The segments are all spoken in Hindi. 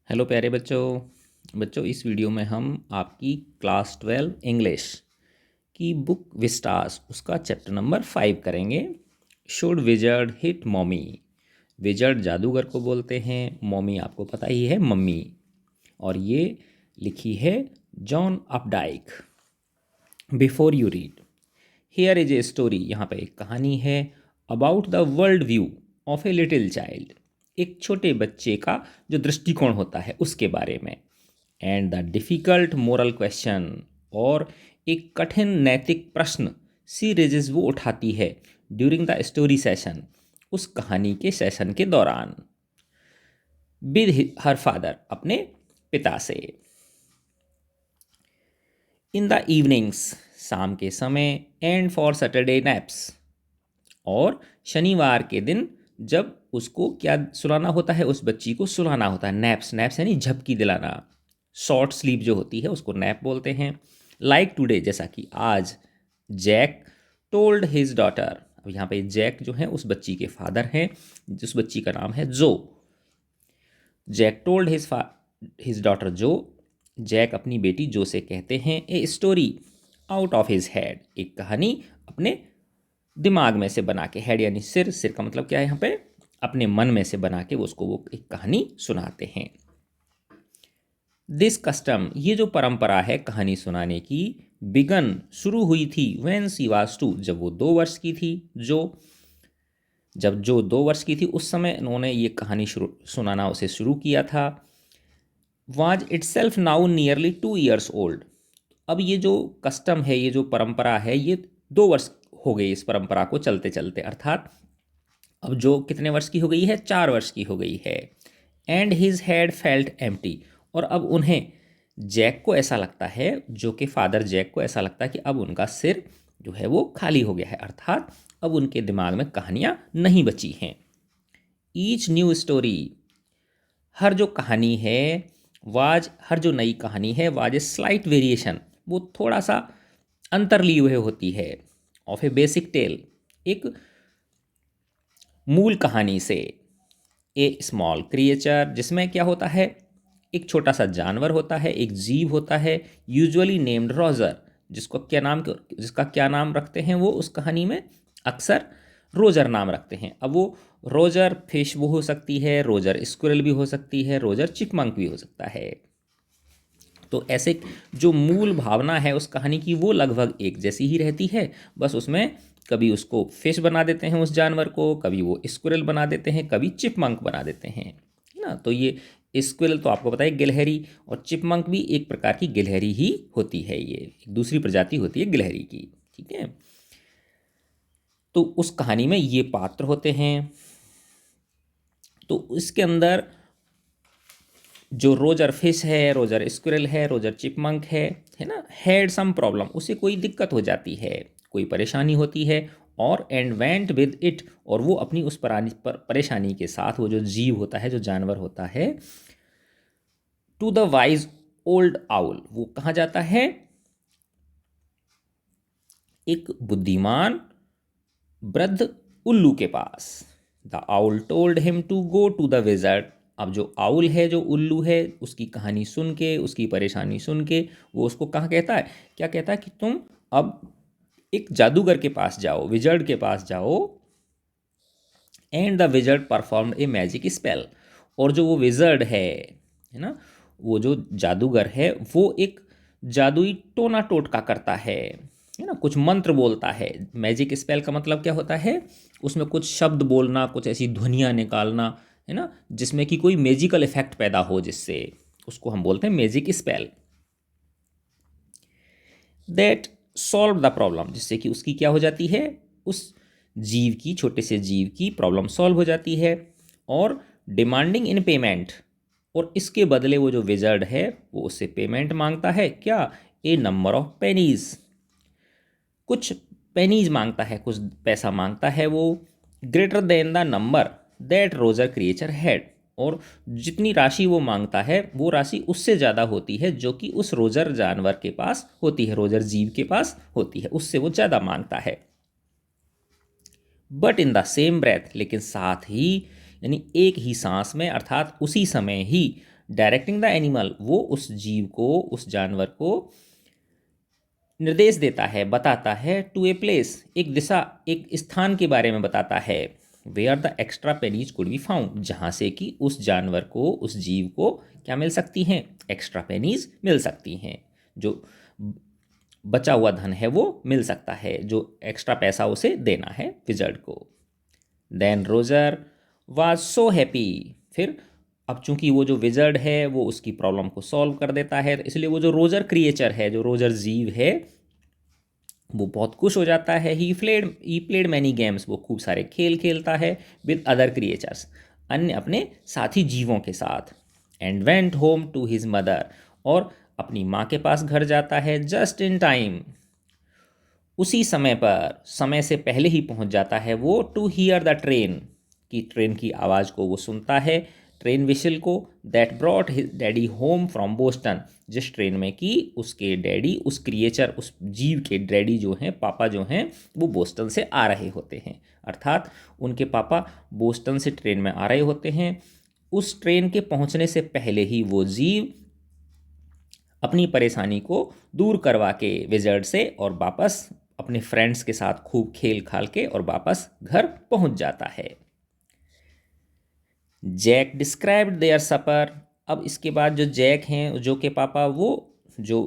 हेलो प्यारे बच्चों इस वीडियो में हम आपकी क्लास 12 इंग्लिश की बुक विस्टास उसका चैप्टर नंबर 5 करेंगे। Should wizard hit mommy. Wizard जादूगर को बोलते हैं, मॉमी आपको पता ही है मम्मी। और ये लिखी है John Updike. Before you read, here is a story. यहाँ पे एक कहानी है about the world view of a little child. एक छोटे बच्चे का जो दृष्टिकोण होता है उसके बारे में। And the difficult moral question, और एक कठिन नैतिक प्रश्न सी रेजेस वो उठाती है ड्यूरिंग द स्टोरी सेशन, उस कहानी के सेशन के दौरान। विद हर फादर, अपने पिता से। इन द इवनिंग्स, शाम के समय। एंड फॉर सैटरडे नैप्स, और शनिवार के दिन जब उसको क्या सुलाना होता है, उस बच्ची को सुलाना होता है। नैप्स, नैप्स यानी झपकी दिलाना। शॉर्ट स्लीप जो होती है उसको नैप बोलते हैं। लाइक टुडे, जैसा कि आज। जैक टोल्ड हिज डॉटर, अब यहाँ पे जैक जो है उस बच्ची के फादर हैं, जिस बच्ची का नाम है जो। जैक टोल्ड हिज डॉटर जो, जैक अपनी बेटी जो से कहते हैं a story out of his head, एक कहानी अपने दिमाग में से बना के। हेड यानी सिर, सिर का मतलब क्या है यहाँ पे, अपने मन में से बना के उसको वो एक कहानी सुनाते हैं। दिस कस्टम, ये जो परंपरा है कहानी सुनाने की, बिगन शुरू हुई थी व्हेन शी वाज 2, जब वो 2 वर्ष की थी। जब जो 2 वर्ष की थी उस समय उन्होंने ये कहानी सुनाना उसे शुरू किया था। Was it self now nearly 2 years old. अब ये जो कस्टम है, ये जो परंपरा है, ये 2 वर्ष हो गई इस परंपरा को चलते चलते, अर्थात अब जो कितने वर्ष की हो गई है, 4 वर्ष की हो गई है। And his had felt empty, और अब उन्हें, जैक को ऐसा लगता है, जो कि फादर जैक को ऐसा लगता है कि अब उनका सिर जो है वो खाली हो गया है, अर्थात अब उनके दिमाग में कहानियाँ नहीं बची हैं। ईच न्यू स्टोरी, हर जो कहानी है, हर जो नई कहानी है, वाज ए स्लाइट वेरिएशन, वो थोड़ा सा अंतर लिए हुए होती है। ऑफ ए बेसिक टेल, एक मूल कहानी से। ए स्मॉल क्रिएचर, जिसमें क्या होता है, एक छोटा सा जानवर होता है, एक जीव होता है, यूजुअली नेम्ड रोजर, जिसका क्या नाम रखते हैं वो उस कहानी में, अक्सर रोजर नाम रखते हैं। अब वो रोजर फिश वो हो सकती है, रोजर स्क्विरल भी हो सकती है, रोजर चिपमंक भी हो सकता है। तो ऐसे जो मूल भावना है उस कहानी की वो लगभग एक जैसी ही रहती है, बस उसमें कभी उसको फिश बना देते हैं उस जानवर को, कभी वो स्क्विरल बना देते हैं, कभी चिपमंक बना देते हैं, है ना। तो ये स्क्विरल तो आपको पता है गिलहरी, और चिपमंक भी एक प्रकार की गिलहरी ही होती है, ये एक दूसरी प्रजाति होती है गिलहरी की, ठीक है। तो उस कहानी में ये पात्र होते हैं। तो इसके अंदर जो रोजर फिश है, रोजर स्क्विरल है, रोजर चिपमंक है ना, हैड सम प्रॉब्लम, उसे कोई दिक्कत हो जाती है, कोई परेशानी होती है। और एंड वेंट विद इट, और वो अपनी उस परेशानी के साथ, वो जो जीव होता है, जो जानवर होता है, to the wise old owl, वो कहाँ जाता है, एक बुद्धिमान वृद्ध उल्लू के पास। The owl told him to go to the wizard, अब जो आउल है, जो उल्लू है, उसकी कहानी सुन के, उसकी परेशानी सुन के, वो उसको कहाँ कहता है, क्या कहता है कि तुम अब एक जादूगर के पास जाओ, विजर्ड के पास जाओ। And the wizard perform a magic spell, और जो वो विजर्ड है ना, वो जो जादूगर है, वो एक जादुई टोना टोटका करता है ना, कुछ मंत्र बोलता है। मैजिक स्पेल का मतलब क्या होता है, उसमें कुछ शब्द बोलना, कुछ ऐसी ध्वनियाँ निकालना, है ना, जिसमें कि कोई मैजिकल इफेक्ट पैदा हो, जिससे उसको हम बोलते हैं magic spell. That solve the problem, जिससे कि उसकी क्या हो जाती है, उस जीव की, छोटे से जीव की प्रॉब्लम सॉल्व हो जाती है। और डिमांडिंग इन पेमेंट, और इसके बदले वो जो विजर्ड है वो उससे पेमेंट मांगता है, क्या, ए नंबर ऑफ पेनीज, कुछ पेनीज मांगता है, कुछ पैसा मांगता है वो, greater than the number that Roger creature had, और जितनी राशि वो मांगता है वो राशि उससे ज़्यादा होती है जो कि उस रोजर जानवर के पास होती है, रोजर जीव के पास होती है, उससे वो ज़्यादा मांगता है। But in the same breath, लेकिन साथ ही, यानी एक ही सांस में, अर्थात उसी समय ही, डायरेक्टिंग द एनिमल, वो उस जीव को, उस जानवर को निर्देश देता है, बताता है, टू ए प्लेस, एक दिशा, एक स्थान के बारे में बताता है, where the extra pennies could be found, जहाँ से कि उस जानवर को, उस जीव को क्या मिल सकती हैं, एक्स्ट्रा पेनीज मिल सकती हैं, जो बचा हुआ धन है वो मिल सकता है, जो एक्स्ट्रा पैसा उसे देना है विजर्ड को। Then Roger was so happy, फिर अब चूंकि वो जो विजर्ड है वो उसकी प्रॉब्लम को सॉल्व कर देता है, तो इसलिए वो जो रोजर क्रिएचर है, जो रोजर जीव है, वो बहुत खुश हो जाता है। ही प्लेड मैनी गेम्स, वो खूब सारे खेल खेलता है विद अदर क्रिएचर्स, अन्य अपने साथी जीवों के साथ। And went home to his mother, और अपनी माँ के पास घर जाता है, जस्ट इन टाइम, उसी समय पर, समय से पहले ही पहुंच जाता है वो, टू हियर द ट्रेन, की ट्रेन की आवाज़ को वो सुनता है, ट्रेन विशल को, that brought his daddy home from Boston, जिस ट्रेन में कि उसके डैडी, उस क्रिएचर, उस जीव के डैडी जो हैं, पापा जो हैं, वो बोस्टन से आ रहे होते हैं, अर्थात उनके पापा बोस्टन से ट्रेन में आ रहे होते हैं। उस ट्रेन के पहुंचने से पहले ही वो जीव अपनी परेशानी को दूर करवा के विजर्ड से और वापस अपने फ्रेंड्स के साथ खूब खेल खाल के और वापस घर पहुंच जाता है। जैक डिस्क्राइब्ड देयर सपर, अब इसके बाद जो जैक हैं, जो के पापा, वो जो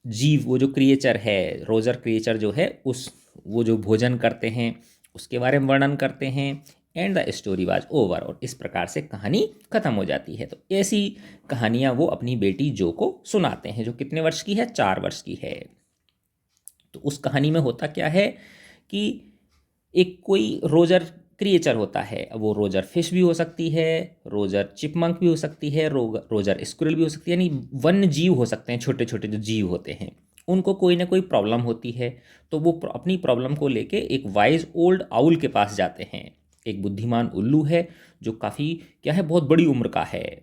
जीव, वो जो क्रिएचर है, रोजर क्रिएचर जो है, उस वो जो भोजन करते हैं उसके बारे में वर्णन करते हैं। And the story was over, और इस प्रकार से कहानी खत्म हो जाती है। तो ऐसी कहानियाँ वो अपनी बेटी जो को सुनाते हैं, जो कितने वर्ष की है, 4 वर्ष की है। तो उस कहानी में होता क्या है कि एक कोई रोजर क्रिएचर होता है, अब वो रोजर फिश भी हो सकती है, रोजर चिपमंक भी हो सकती है, रोजर स्क्विरल भी हो सकती है, यानी वन्य जीव हो सकते हैं, छोटे छोटे जो जीव होते हैं, उनको कोई ना कोई प्रॉब्लम होती है। तो वो अपनी प्रॉब्लम को लेके एक वाइज ओल्ड आउल के पास जाते हैं, एक बुद्धिमान उल्लू है जो काफ़ी क्या है, बहुत बड़ी उम्र का है,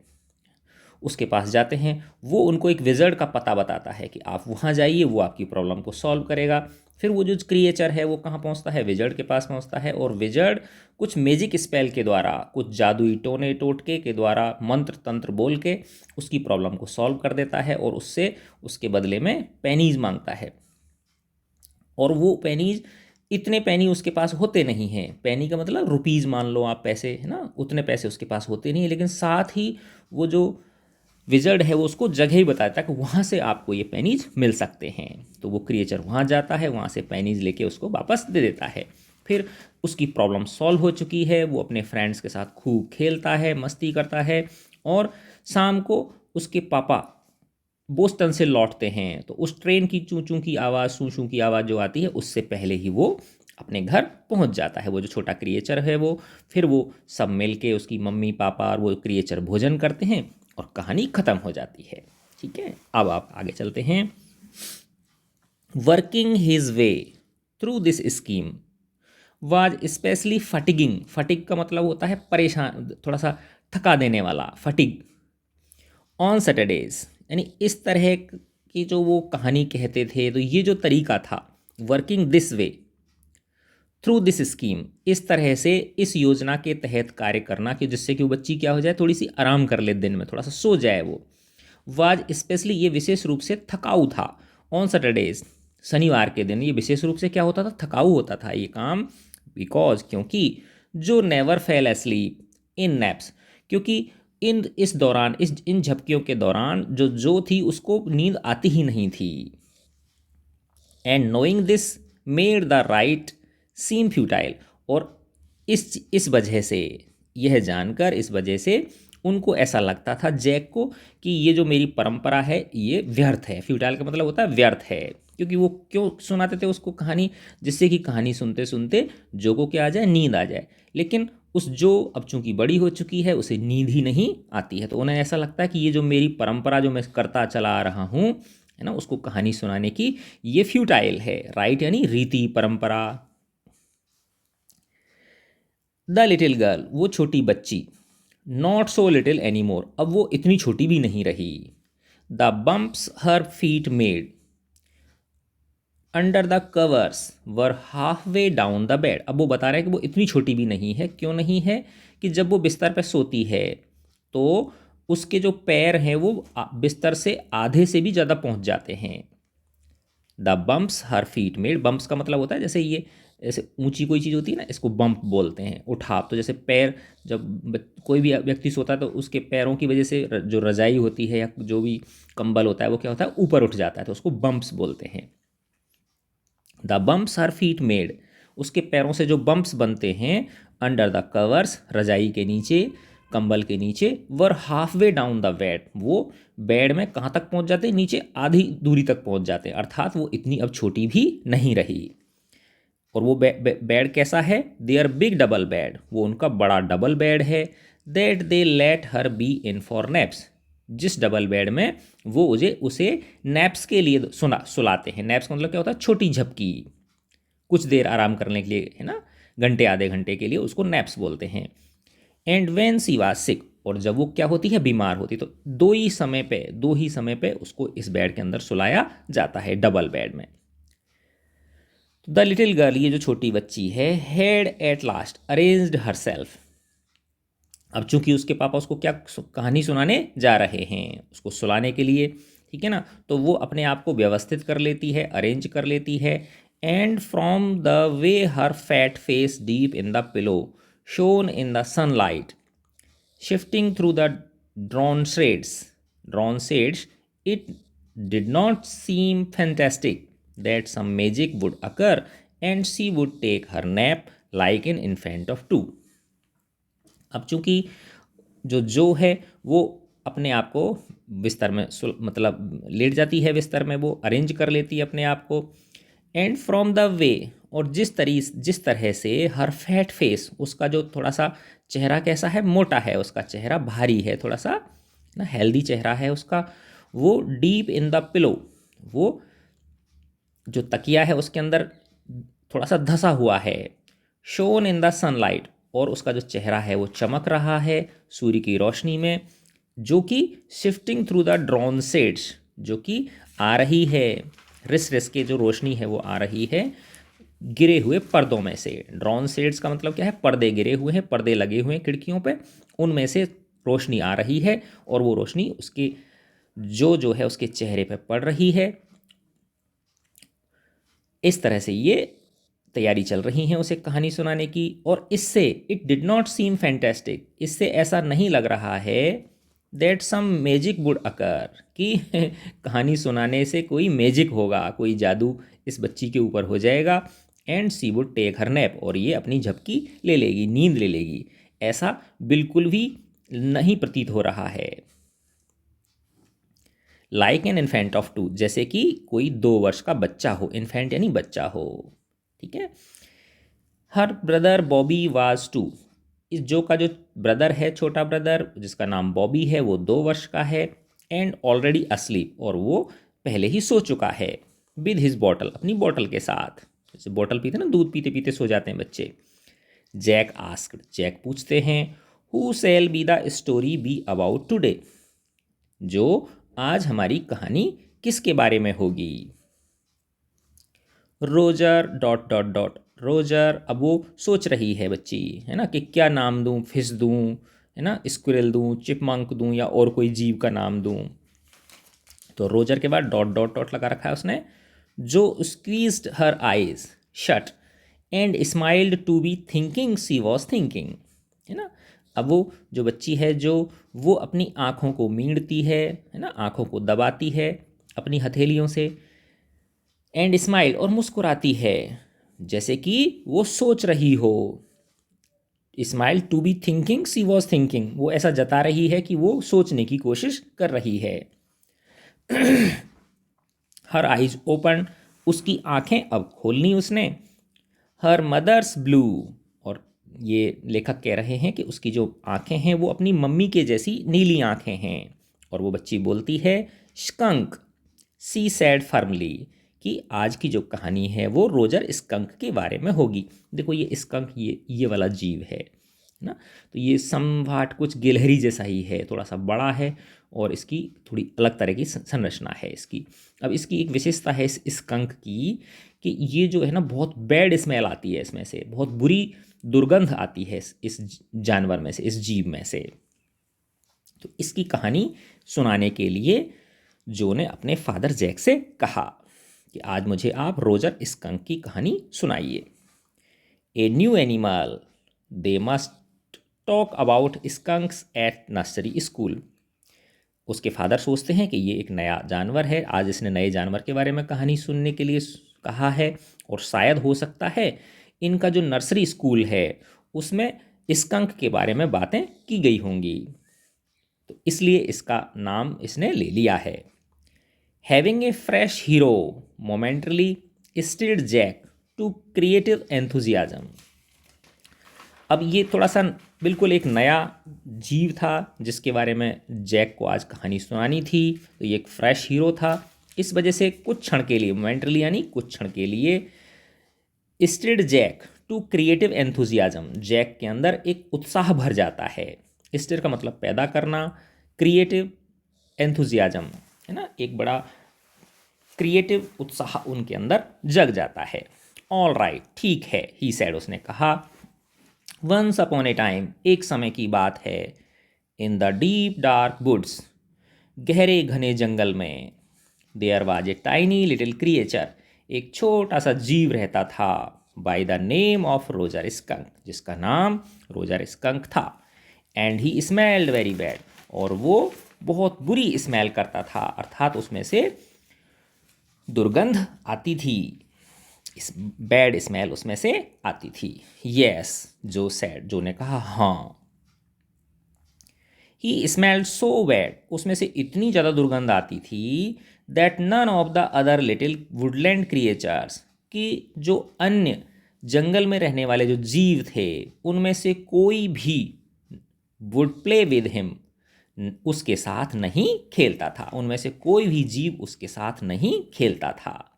उसके पास जाते हैं। वो उनको एक विजर्ड का पता बताता है कि आप वहाँ जाइए, वो आपकी प्रॉब्लम को सॉल्व करेगा। फिर वो जो क्रिएचर है वो कहाँ पहुँचता है, विजर्ड के पास पहुँचता है, और विजर्ड कुछ मैजिक स्पेल के द्वारा, कुछ जादुई टोने टोटके के द्वारा, मंत्र तंत्र बोल के उसकी प्रॉब्लम को सॉल्व कर देता है, और उससे उसके बदले में पेनीज मांगता है। और वो पेनीज, इतने पेनी उसके पास होते नहीं हैं, पेनी का मतलब रुपीज़ मान लो आप, पैसे है ना, उतने पैसे उसके पास होते नहीं हैं, लेकिन साथ ही वो जो विजर्ड है वो उसको जगह ही बताता है कि वहाँ से आपको ये पेनीज मिल सकते हैं। तो वो क्रिएचर वहाँ जाता है, वहाँ से पेनीज लेके उसको वापस दे देता है। फिर उसकी प्रॉब्लम सॉल्व हो चुकी है, वो अपने फ्रेंड्स के साथ खूब खेलता है, मस्ती करता है, और शाम को उसके पापा बोस्टन से लौटते हैं। तो उस ट्रेन की चूं चूं की आवाज़, सूं सूं की आवाज़ जो आती है, उससे पहले ही वो अपने घर पहुंच जाता है, वो जो छोटा क्रिएचर है वो। फिर वो सब मिल के, उसकी मम्मी पापा और वो क्रिएचर भोजन करते हैं, और कहानी ख़त्म हो जाती है। ठीक है, अब आप आगे चलते हैं। Working his way through this scheme was specially fatiguing, fatigue का मतलब होता है परेशान, थोड़ा सा थका देने वाला, फटिग, ऑन सैटरडेज, यानी इस तरह की जो वो कहानी कहते थे। तो ये जो तरीका था, working this way through this scheme, इस तरह से, इस योजना के तहत कार्य करना, कि जिससे कि वो बच्ची क्या हो जाए, थोड़ी सी आराम कर ले, दिन में थोड़ा सा सो जाए वो। वाज स्पेशली, ये विशेष रूप से थकाऊ था, ऑन सैटरडेज, शनिवार के दिन ये विशेष रूप से क्या होता था, थकाऊ होता था ये काम। बिकॉज, क्योंकि, जो नेवर फेल एस्लीप इन नैप्स, क्योंकि इस दौरान, इन झपकियों के दौरान जो थी उसको नींद आती ही नहीं थी। And knowing this made the rite seem futile, और इस वजह से, यह जानकर, इस वजह से उनको ऐसा लगता था, जैक को, कि ये जो मेरी परंपरा है ये व्यर्थ है। फ्यूटाइल का मतलब होता है व्यर्थ है, क्योंकि वो क्यों सुनाते थे उसको कहानी, जिससे कि कहानी सुनते सुनते जो को क्या आ जाए, नींद आ जाए। लेकिन उस जो अब चूंकि बड़ी हो चुकी है, उसे नींद ही नहीं आती है, तो उन्हें ऐसा लगता है कि ये जो मेरी परंपरा जो मैं करता चला आ रहा हूँ, है ना, उसको कहानी सुनाने की, ये फ्यूटाइल है। राइट यानी रीति परंपरा। द लिटिल गर्ल, वो छोटी बच्ची, not so little any more, अब वो इतनी छोटी भी नहीं रही। The bumps her feet made under the covers were halfway down the bed, अब वो बता रहे हैं कि वो इतनी छोटी भी नहीं है। क्यों नहीं है, कि जब वो बिस्तर पर सोती है तो उसके जो पैर हैं वो बिस्तर से आधे से भी ज़्यादा पहुंच जाते हैं। The bumps her feet made, bumps का मतलब होता है जैसे ये ऐसे ऊंची कोई चीज़ होती है ना, इसको बम्प बोलते हैं, उठाव। तो जैसे पैर, जब कोई भी व्यक्ति सोता है तो उसके पैरों की वजह से जो रजाई होती है या जो भी कंबल होता है वो क्या होता है, ऊपर उठ जाता है, तो उसको बम्प्स बोलते हैं। The bumps her feet made, उसके पैरों से जो बम्प्स बनते हैं, अंडर द कवर्स, रजाई के नीचे, कंबल के नीचे, were halfway down the bed, वो बेड में कहाँ तक पहुँच जाते हैं, नीचे आधी दूरी तक पहुँच जाते हैं, अर्थात वो इतनी अब छोटी भी नहीं रही। और वो बेड कैसा है, देयर बिग डबल बेड, वो उनका बड़ा डबल बेड है। That they let her be in for naps, जिस डबल बेड में वो उसे नैप्स के लिए सुलाते हैं। नैप्स का मतलब क्या होता है, छोटी झपकी, कुछ देर आराम करने के लिए, है ना, घंटे आधे घंटे के लिए, उसको नैप्स बोलते हैं। And when she was sick, और जब वो क्या होती है, बीमार होती, तो दो ही समय पे उसको इस बेड के अंदर सुलाया जाता है, डबल बेड में। द लिटिल गर्ल, ये जो छोटी बच्ची है, had at last arranged her self, अब चूंकि उसके पापा उसको क्या कहानी सुनाने जा रहे हैं, उसको सुलाने के लिए, ठीक है ना, तो वो अपने आप को व्यवस्थित कर लेती है, अरेंज कर लेती है। And from the way her fat face deep in the pillow shown in the sunlight shifting through the drawn shades, it did not seem fantastic that some magic would occur and she would take her nap like an infant of 2। अब चूंकि जो है वो अपने आप को बिस्तर में मतलब लेट जाती है, बिस्तर में वो अरेंज कर लेती है अपने आप को। एंड फ्रॉम द वे, और जिस तरह से हर फैट फेस, उसका जो थोड़ा सा चेहरा कैसा है, मोटा है, उसका चेहरा भारी है, थोड़ा सा ना हेल्दी चेहरा है उसका, वो डीप इन द पिलो, वो जो तकिया है उसके अंदर थोड़ा सा धसा हुआ है। शोन इन द सनलाइट, और उसका जो चेहरा है वो चमक रहा है सूर्य की रोशनी में, जो कि shifting through the drawn shades, जो कि आ रही है, रिस रिस के जो रोशनी है वो आ रही है गिरे हुए पर्दों में से। ड्रॉन शेड्स का मतलब क्या है, पर्दे गिरे हुए हैं, पर्दे लगे हुए हैं खिड़कियों पे, उनमें से रोशनी आ रही है, और वो रोशनी उसके जो है उसके चेहरे पे पड़ रही है। इस तरह से ये तैयारी चल रही है उसे कहानी सुनाने की। और इससे it did not seem fantastic, इससे ऐसा नहीं लग रहा है that some magic would occur, कि कहानी सुनाने से कोई मैजिक होगा, कोई जादू इस बच्ची के ऊपर हो जाएगा। And she would take her nap, और ये अपनी झपकी ले लेगी, नींद ले लेगी, ऐसा बिल्कुल भी नहीं प्रतीत हो रहा है। लाइक एन इन्फेंट ऑफ 2, जैसे कि कोई 2 वर्ष का बच्चा हो, इन्फेंट यानी बच्चा हो, ठीक है। हर ब्रदर बॉबी वाज 2, इस जो का जो ब्रदर है, छोटा ब्रदर जिसका नाम बॉबी है, वो 2 वर्ष का है। एंड ऑलरेडी अस्लीप, और वो पहले ही सो चुका है। विद हिज बॉटल, अपनी बॉटल के साथ, जैसे बॉटल पीते ना, दूध पीते पीते सो जाते हैं बच्चे। जैक आस्क्ड, जैक पूछते हैं, who shall be the story be about today, जो आज हमारी कहानी किसके बारे में होगी। Roger dot dot dot, Roger, अब वो सोच रही है बच्ची, है ना, कि क्या नाम दूं, फिश दूं, है ना, स्क्विरल दूं, चिपमंक दूं, या और कोई जीव का नाम दूं। तो रोजर के बाद डॉट डॉट डॉट लगा रखा है उसने। Jo squeezed her eyes shut and smiled to be thinking she was thinking, है ना। अब वो जो बच्ची है, जो वो अपनी आँखों को मींड़ती है ना, आँखों को दबाती है अपनी हथेलियों से। एंड स्माइल, और मुस्कुराती है, जैसे कि वो सोच रही हो। Smile to be thinking she was thinking, वो ऐसा जता रही है कि वो सोचने की कोशिश कर रही है। हर आइज ओपन, उसकी आंखें अब खोलनी उसने। हर मदर्स ब्लू, और ये लेखक कह रहे हैं कि उसकी जो आंखें हैं वो अपनी मम्मी के जैसी नीली आंखें हैं। और वो बच्ची बोलती है, स्कंक सी सैड फर्मली, कि आज की जो कहानी है वो रोजर स्कंक के बारे में होगी। देखो ये स्कंक, ये वाला जीव है ना, तो ये समवाट कुछ गिलहरी जैसा ही है, थोड़ा सा बड़ा है, और इसकी थोड़ी अलग तरह की संरचना है इसकी। अब इसकी एक विशेषता है इस स्कंक की, कि ये जो है ना, बहुत बैड स्मेल आती है इसमें से, बहुत बुरी दुर्गंध आती है इस जानवर में से, इस जीव में से। तो इसकी कहानी सुनाने के लिए जो ने अपने फादर जैक से कहा कि आज मुझे आप रोजर स्कंक की कहानी सुनाइए। A new animal, they must talk about skunks at nursery school. उसके फादर सोचते हैं कि ये एक नया जानवर है, आज इसने नए जानवर के बारे में कहानी सुनने के लिए कहा है और शायद हो सकता है इनका जो नर्सरी स्कूल है उसमें स्कंक के बारे में बातें की गई होंगी, तो इसलिए इसका नाम इसने ले लिया है। Having a fresh hero momentarily stirred Jack to creative enthusiasm. अब ये थोड़ा सा बिल्कुल एक नया जीव था जिसके बारे में जैक को आज कहानी सुनानी थी, तो ये एक फ्रेश हीरो था। इस वजह से कुछ क्षण के लिए, मोमेंटरली यानी कुछ क्षण के लिए, stirred Jack to creative enthusiasm, Jack के अंदर एक उत्साह भर जाता है। स्टिर का मतलब पैदा करना, क्रिएटिव एंथुजियाज्म है ना, एक बड़ा क्रिएटिव उत्साह उनके अंदर जग जाता है। ऑल राइट, ठीक है, ही सैड, उसने कहा। वंस अपॉन ए टाइम, एक समय की बात है, in the deep dark woods, गहरे घने जंगल में, there was a tiny little creature, एक छोटा सा जीव रहता था, by the name of Roger Skunk, जिसका नाम रोजर स्कंक था। And he smelled very bad, और वो बहुत बुरी स्मेल करता था, अर्थात उसमें से दुर्गंध आती थी, इस बैड स्मेल उसमें से आती थी। यस, जो सैड, जो ने कहा हाँ। ही स्मेल्ड सो बैड, उसमें से इतनी ज़्यादा दुर्गंध आती थी, that none of the other little woodland creatures, कि जो अन्य जंगल में रहने वाले जो जीव थे उनमें से कोई भी वुड प्ले विद हिम, उसके साथ नहीं खेलता था, उनमें से कोई भी जीव उसके साथ नहीं खेलता था।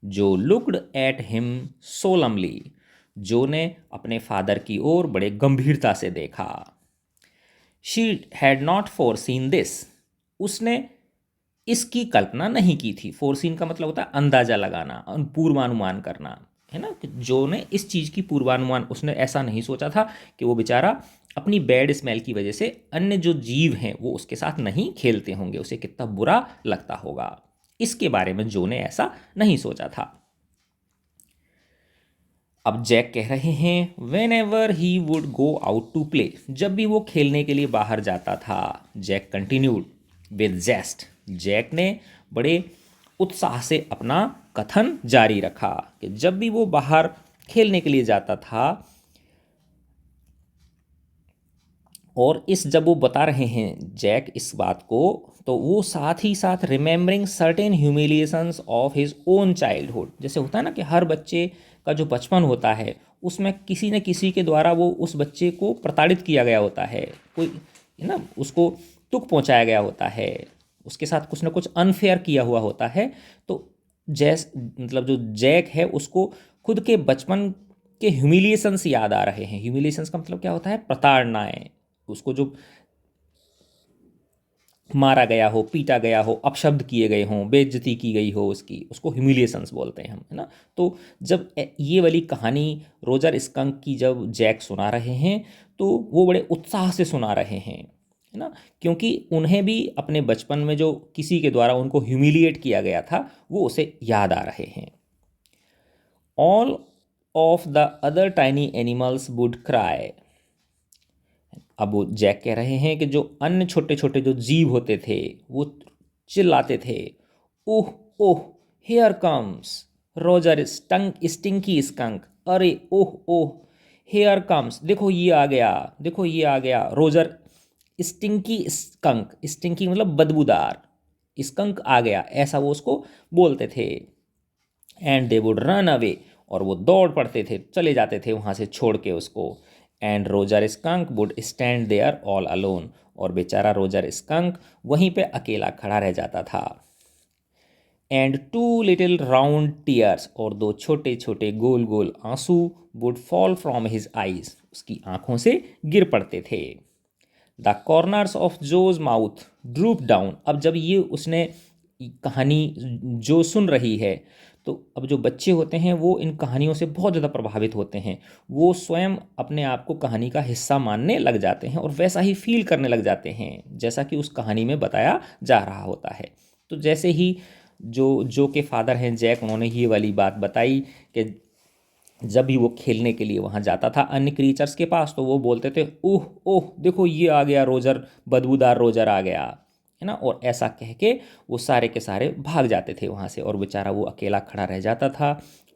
जो लुक्ड एट हिम सोलमली, जो ने अपने फादर की ओर बड़े गंभीरता से देखा। She had not foreseen this, उसने इसकी कल्पना नहीं की थी। फोरसीन का मतलब होता है अंदाजा लगाना, पूर्वानुमान करना, है ना। जो ने इस चीज़ की पूर्वानुमान, उसने ऐसा नहीं सोचा था कि वो बेचारा अपनी बैड स्मेल की वजह से अन्य जो जीव हैं वो उसके साथ नहीं खेलते होंगे, उसे कितना बुरा लगता होगा। इसके बारे में जो ने ऐसा नहीं सोचा था। अब जैक कह रहे हैं, whenever he would go out to play, जब भी वो खेलने के लिए बाहर जाता था, Jack continued with zest, Jack ने बड़े उत्साह से अपना कथन जारी रखा कि जब भी वो बाहर खेलने के लिए जाता था, और जब वो बता रहे हैं जैक इस बात को, तो वो साथ ही साथ remembering certain humiliations of his own childhood, जैसे होता है ना कि हर बच्चे का जो बचपन होता है उसमें किसी न किसी के द्वारा वो उस बच्चे को प्रताड़ित किया गया होता है, कोई है ना, उसको दुख पहुंचाया गया होता है, उसके साथ कुछ ना कुछ अनफेयर किया हुआ होता है। तो मतलब जो जैक है उसको खुद के बचपन के ह्यूमिलिएशंस याद आ रहे हैं। ह्यूमिलिएशंस का मतलब क्या होता है, प्रताड़नाएं, उसको जो मारा गया हो, पीटा गया हो, अपशब्द किए गए हों, बेइज्जती की गई हो उसकी, उसको ह्यूमिलिएशंस बोलते हैं हम, है ना। तो जब ये वाली कहानी रोजर स्कंक की जब जैक सुना रहे हैं तो वो बड़े उत्साह से सुना रहे हैं, है ना, क्योंकि उन्हें भी अपने बचपन में जो किसी के द्वारा उनको ह्यूमिलिएट किया गया था वो उसे याद आ रहे हैं। All of the other tiny animals would cry, अब वो जैक कह रहे हैं कि जो अन्य छोटे छोटे जो जीव होते थे वो चिल्लाते थे, oh oh here comes Roger stinky skunk, अरे ओह ओह हेयर कम्स, देखो ये आ गया, देखो ये आ गया रोजर स्टिंकी स्कंक, स्टिंकी मतलब बदबूदार, स्कंक आ गया, ऐसा वो उसको बोलते थे। And they would run away, और वो दौड़ पड़ते थे, चले जाते थे वहाँ से छोड़ के उसको। And Roger Skunk would stand there all alone, और बेचारा रोजर स्कंक वहीं पे अकेला खड़ा रह जाता था। And two little round tears, और दो छोटे छोटे गोल गोल आंसू would fall from his eyes, उसकी आंखों से गिर पड़ते थे। The corners of Joe's mouth droop down, अब जब ये उसने कहानी जो सुन रही है तो अब जो बच्चे होते हैं वो इन कहानियों से बहुत ज़्यादा प्रभावित होते हैं, वो स्वयं अपने आप को कहानी का हिस्सा मानने लग जाते हैं और वैसा ही फील करने लग जाते हैं जैसा कि उस कहानी में बताया जा रहा होता है। तो जैसे ही जो के फादर हैं जैक, उन्होंने ये वाली बात बताई कि जब भी वो खेलने के लिए वहाँ जाता था अन्य क्रीचर्स के पास, तो वो बोलते थे ओह ओह देखो ये आ गया रोजर, बदबूदार रोजर आ गया, है ना। और ऐसा कह के वो सारे के सारे भाग जाते थे वहाँ से और बेचारा वो अकेला खड़ा रह जाता था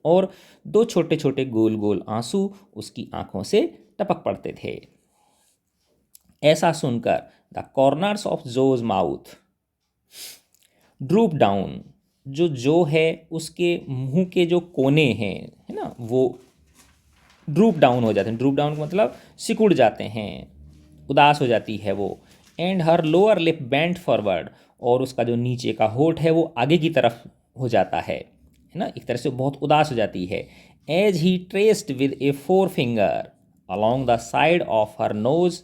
और दो छोटे छोटे गोल गोल आंसू उसकी आंखों से टपक पड़ते थे। ऐसा सुनकर the corners of Joe's mouth droop down, जो है उसके मुंह के जो कोने हैं, है ना, वो ड्रूप डाउन हो जाते हैं। ड्रूप डाउन का मतलब सिकुड़ जाते हैं, उदास हो जाती है वो। And her lower lip bent forward, और उसका जो नीचे का होठ है वो आगे की तरफ हो जाता है ना, एक तरह से बहुत उदास हो जाती है। As he traced with a forefinger along the side of her nose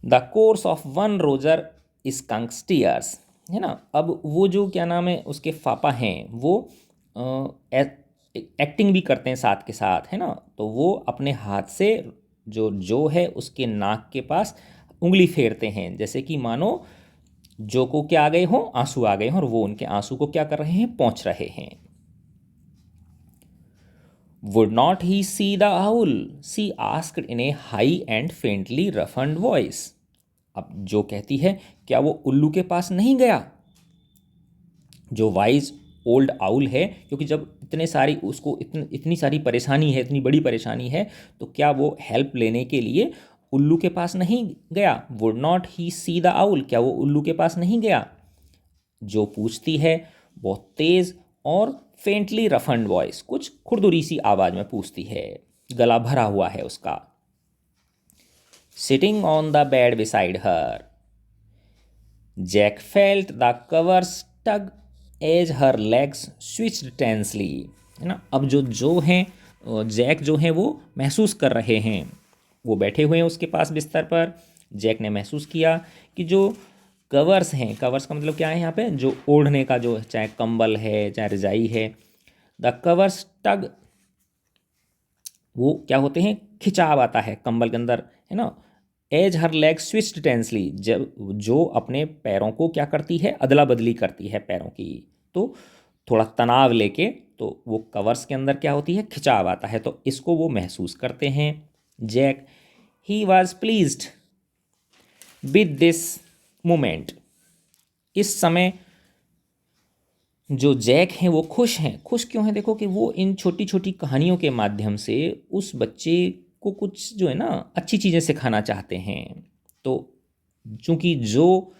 the course of one Roger Skunk's tears, है ना। अब वो जो क्या नाम है उसके पापा हैं वो एक्टिंग भी करते हैं साथ के साथ, है ना। तो वो अपने हाथ से जो है उसके नाक के पास उंगली फेरते हैं, जैसे कि मानो जो को क्या आ गए हों, आंसू आ गए हों, और वो उनके आंसू को क्या कर रहे हैं, पोंछ रहे हैं। Would not he see the owl, she asked in a high and faintly roughened voice. अब जो कहती है क्या वो उल्लू के पास नहीं गया, जो वाइज ओल्ड आउल है, क्योंकि जब इतने सारी उसको इतनी सारी परेशानी है, इतनी बड़ी परेशानी है, तो क्या वो हेल्प लेने के लिए उल्लू के पास नहीं गया। Would not he see the owl, क्या वो उल्लू के पास नहीं गया। जो पूछती है बहुत तेज और फेंटली रफन्ड वॉइस, कुछ खुरदुरी सी आवाज में पूछती है, गला भरा हुआ है उसका। Sitting on the bed beside her Jack felt the covers tug as her legs switched tensely, है ना। अब जो हैं जैक जो हैं वो महसूस कर रहे हैं, वो बैठे हुए हैं उसके पास बिस्तर पर। जैक ने महसूस किया कि जो कवर्स हैं, कवर्स का मतलब क्या है यहाँ पे, जो ओढ़ने का, जो चाहे कंबल है चाहे रजाई है, द कवर्स टग, वो क्या होते हैं, खिंचाव आता है कंबल के अंदर, है ना। एज हर लेग स्विच्ड टेंसली, जब जो अपने पैरों को क्या करती है, अदला बदली करती है पैरों की, तो थोड़ा तनाव लेके, तो वो कवर्स के अंदर क्या होती है, खिंचाव आता है, तो इसको वो महसूस करते हैं। Jack he was pleased with this moment, इस समय जो जैक हैं वो खुश हैं। खुश क्यों हैं, देखो कि वो इन छोटी छोटी कहानियों के माध्यम से उस बच्चे को कुछ जो है ना अच्छी चीज़ें सिखाना चाहते हैं। तो चूंकि जो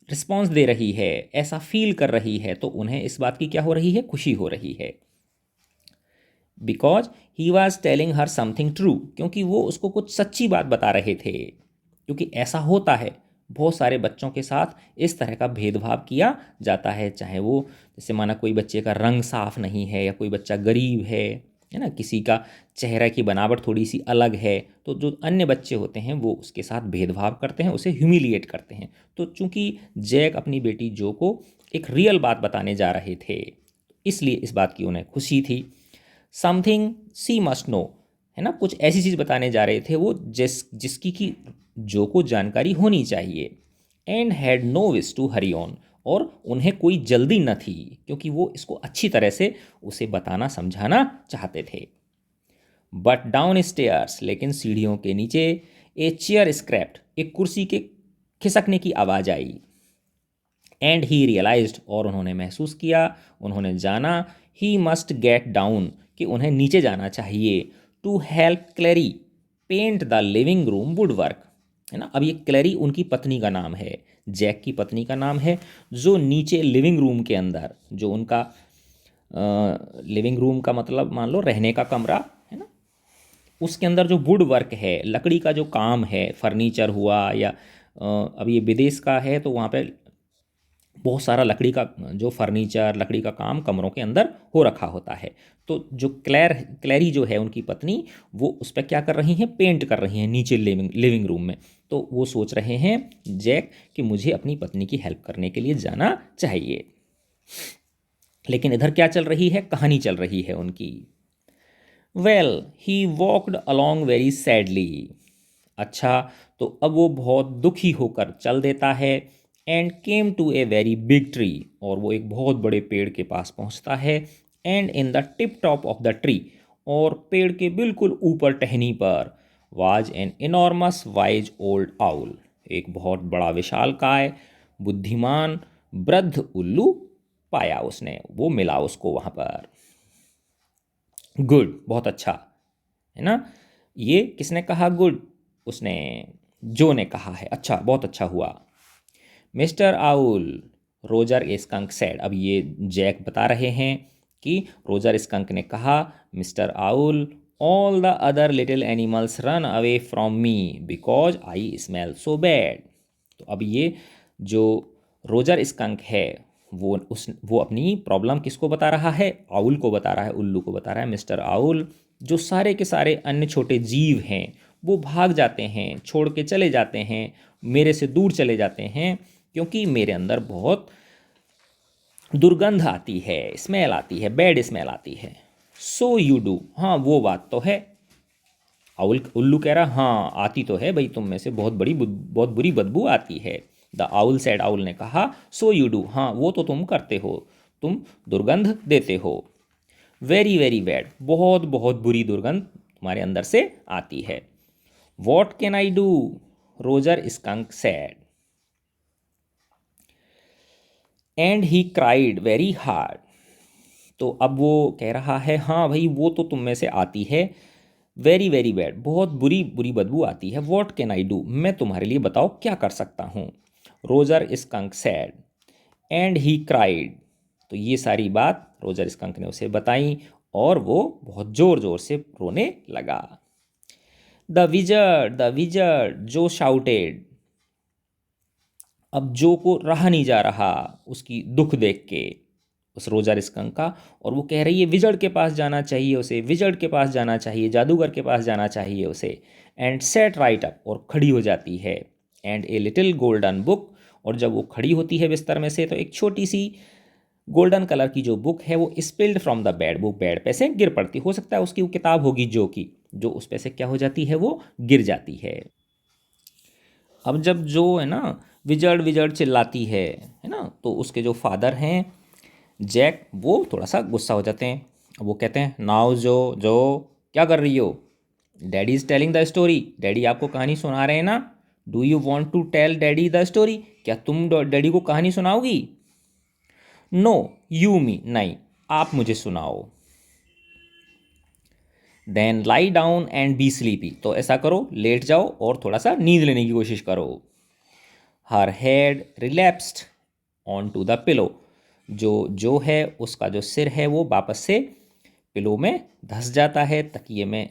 रिस्पॉन्स दे रही है, ऐसा फील कर रही है, तो उन्हें इस बात की क्या हो रही है, खुशी हो रही है। Because he was telling her something true, क्योंकि वो उसको कुछ सच्ची बात बता रहे थे। क्योंकि ऐसा होता है, बहुत सारे बच्चों के साथ इस तरह का भेदभाव किया जाता है, चाहे वो जैसे माना कोई बच्चे का रंग साफ नहीं है, या कोई बच्चा गरीब है ना, किसी का चेहरे की बनावट थोड़ी सी अलग है, तो जो अन्य बच्चे होते हैं वो उसके साथ भेदभाव करते हैं, उसे ह्यूमिलिएट करते हैं। तो चूंकि जैक अपनी बेटी जो को एक रियल बात बताने जा रहे थे, इसलिए इस बात की उन्हें खुशी थी। समथिंग सी मस्ट नो, है ना, कुछ ऐसी चीज़ बताने जा रहे थे वो जिसकी की जो को जानकारी होनी चाहिए। And had no wish to hurry on, और उन्हें कोई जल्दी न थी, क्योंकि वो इसको अच्छी तरह से उसे बताना समझाना चाहते थे। बट डाउन स्टेयर्स, लेकिन सीढ़ियों के नीचे, ए चेयर स्क्रैप्ड, एक कुर्सी के खिसकने की आवाज़ आई। एंड ही रियलाइज्ड, और उन्होंने महसूस किया, उन्होंने जाना, ही मस्ट गेट डाउन, कि उन्हें नीचे जाना चाहिए, to help Clare paint the living room woodwork, है ना। अब ये क्लैरी उनकी पत्नी का नाम है, जैक की पत्नी का नाम है, जो नीचे लिविंग रूम के अंदर, जो उनका लिविंग रूम का मतलब मान लो रहने का कमरा, है ना, उसके अंदर जो वुड वर्क है, लकड़ी का जो काम है, फर्नीचर हुआ या अब ये विदेश का है तो वहाँ पे बहुत सारा लकड़ी का जो फर्नीचर, लकड़ी का काम कमरों के अंदर हो रखा होता है। तो जो क्लैरी जो है उनकी पत्नी, वो उस पर क्या कर रही हैं, पेंट कर रही हैं नीचे लिविंग रूम में। तो वो सोच रहे हैं जैक कि मुझे अपनी पत्नी की हेल्प करने के लिए जाना चाहिए। लेकिन इधर क्या चल रही है, कहानी चल रही है उनकी। Well he walked along very sadly. अच्छा, तो अब वो बहुत दुखी होकर चल देता है। And came to a very big tree, और वो एक बहुत बड़े पेड़ के पास पहुंचता है। And in the tip top of the tree, और पेड़ के बिल्कुल ऊपर टहनी पर, was an enormous wise old owl, एक बहुत बड़ा विशालकाय बुद्धिमान वृद्ध उल्लू पाया उसने, वो मिला उसको वहाँ पर। गुड, बहुत अच्छा, है ना। ये किसने कहा गुड, उसने, जो ने कहा है। अच्छा, बहुत अच्छा हुआ। Mister owl, Roger Skunk said, अब ये जैक बता रहे हैं कि रोजर स्कंक ने कहा, mister owl, all the other little animals run away from me because I smell so bad. तो अब ये जो रोजर स्कंक है, वो अपनी प्रॉब्लम किसको बता रहा है, आउल को बता रहा है, उल्लू को बता रहा है। मिस्टर आउल, जो सारे के सारे अन्य छोटे जीव हैं वो भाग जाते हैं, छोड़ के चले जाते हैं, मेरे से दूर चले जाते हैं, क्योंकि मेरे अंदर बहुत दुर्गंध आती है, स्मेल आती है, बैड स्मेल आती है। सो यू डू, हाँ वो बात तो है। आउल, उल्लू कह रहा, हाँ आती तो है भाई, तुम में से बहुत बुरी बदबू आती है। द आउल सेड, आउल ने कहा, सो यू डू, हाँ वो तो तुम करते हो, तुम दुर्गंध देते हो। वेरी वेरी बैड, बहुत बहुत बुरी दुर्गंध तुम्हारे अंदर से आती है। What can I do, Roger skunk sad. And he cried very hard, तो अब वो कह रहा है, हाँ भाई वो तो तुम में से आती है। वेरी वेरी बैड, बहुत बुरी बुरी बदबू आती है। वॉट कैन आई डू, मैं तुम्हारे लिए बताओ क्या कर सकता हूँ। Roger skunk sad and he cried, तो ये सारी बात रोजर स्कंक ने उसे बताई और वो बहुत ज़ोर ज़ोर से रोने लगा। द विजर्ड, जो शाउटेड, अब जो को रहा नहीं जा रहा उसकी दुख देख के, उस रोजर स्कंक का, और वो कह रही है विजर्ड के पास जाना चाहिए उसे, विजर्ड के पास जाना चाहिए, जादूगर के पास जाना चाहिए उसे। एंड सेट राइट अप, और खड़ी हो जाती है। And a little golden book, और जब वो खड़ी होती है बिस्तर में से, तो एक छोटी सी गोल्डन कलर की जो बुक है वो स्पिल्ड फ्रॉम द बेड, वो बेड पे से गिर पड़ती, हो सकता है उसकी वो किताब होगी जो की, जो उस पे से क्या हो जाती है, वो गिर जाती है। अब जब जो है ना विजर्ड विजर्ड चिल्लाती है ना, तो उसके जो फादर हैं जैक, वो थोड़ा सा गुस्सा हो जाते हैं। अब वो कहते हैं, नाउ जो जो क्या कर रही हो, daddy is telling the story, daddy आपको कहानी सुना रहे हैं ना। Do you want to tell daddy the story, क्या तुम डैडी को कहानी सुनाओगी। नो, यू मी, नहीं आप मुझे सुनाओ। Then lie down and be sleepy, तो ऐसा करो लेट जाओ और थोड़ा सा नींद लेने की कोशिश करो। Her head relapsed on to the pillow, जो है उसका जो सिर है वो वापस से पिलो में धंस जाता है, तकिए में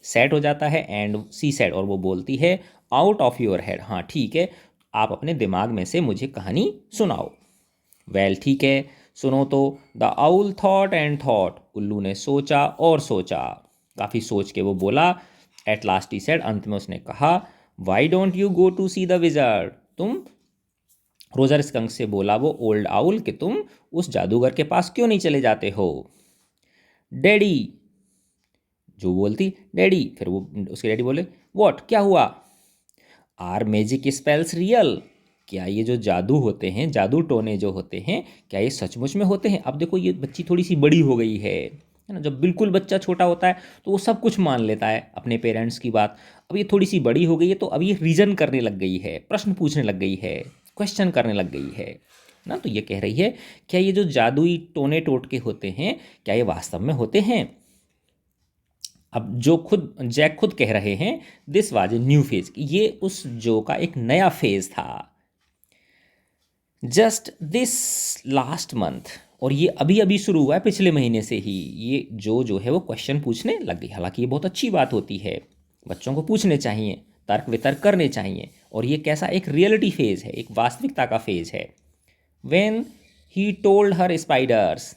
सेट हो जाता है। एंड सी सेड, और वो बोलती है, आउट ऑफ योर हेड, हाँ ठीक है, आप अपने दिमाग में से मुझे कहानी सुनाओ। वेल ठीक है, सुनो तो। The owl thought and thought, उल्लू ने सोचा और सोचा, काफ़ी सोच के वो बोला। एट लास्ट ही सेड, अंत में उसने कहा, why don't you go to see the wizard, तुम, रोजर स्कंक से बोला वो ओल्ड आउल, कि तुम उस जादूगर के पास क्यों नहीं चले जाते हो। डैडी, जो बोलती डैडी, फिर वो उसके डैडी बोले, व्हाट, क्या हुआ। आर मैजिक स्पेल्स रियल, क्या ये जो जादू होते हैं, जादू टोने जो होते हैं, क्या ये सचमुच में होते हैं। अब देखो ये बच्ची थोड़ी सी बड़ी हो गई है ना, जब बिल्कुल बच्चा छोटा होता है तो वो सब कुछ मान लेता है अपने पेरेंट्स की बात। अब ये थोड़ी सी बड़ी हो गई है, तो अब ये रीजन करने लग गई है, प्रश्न पूछने लग गई है, क्वेश्चन करने लग गई है ना। तो ये कह रही है, क्या ये जो जादुई टोने टोटके होते हैं, क्या ये वास्तव में होते हैं। अब जो खुद जैक खुद कह रहे हैं, this was a new phase, ये उस जो का एक नया फेज था। जस्ट दिस लास्ट मंथ, और ये अभी अभी शुरू हुआ है, पिछले महीने से ही ये जो है वो क्वेश्चन पूछने लग गई। हालांकि ये बहुत अच्छी बात होती है, बच्चों को पूछने चाहिए, तर्क वितर्क करने चाहिए, और ये कैसा एक रियलिटी फेज है, एक वास्तविकता का फेज है। When he told her spiders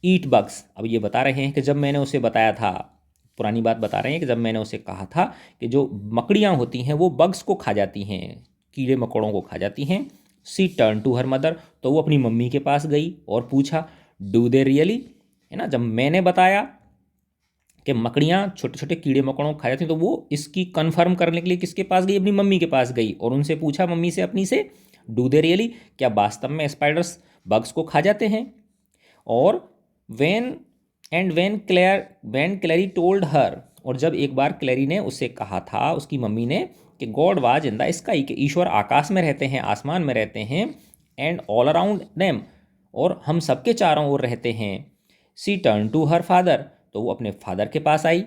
eat bugs, अब ये बता रहे हैं कि जब मैंने उसे बताया था, पुरानी बात बता रहे हैं कि जब मैंने उसे कहा था कि जो मकड़ियाँ होती हैं वो बग्स को खा जाती हैं, कीड़े मकोड़ों को खा जाती हैं, सी टर्न टू हर मदर, तो वो अपनी मम्मी के पास गई और पूछा डू दे रियली, है ना, जब मैंने बताया कि मकड़ियाँ छोटे छोटे कीड़े मकोड़ों खा जाती हैं, तो वो इसकी कन्फर्म करने के लिए किसके पास गई, अपनी मम्मी के पास गई और उनसे पूछा मम्मी से अपनी से, डू दे रियली, क्या वास्तव में स्पाइडर्स बग्स को खा जाते हैं। और वेन वेन क्लैरी टोल्ड हर, और जब एक बार क्लैरी ने उससे कहा था, उसकी मम्मी ने, कि God was in the sky, कि ईश्वर आकाश में रहते हैं, आसमान में रहते हैं, एंड ऑल अराउंड देम, और हम सबके चारों ओर रहते हैं। सी टर्न टू हर फादर, तो वो अपने फादर के पास आई,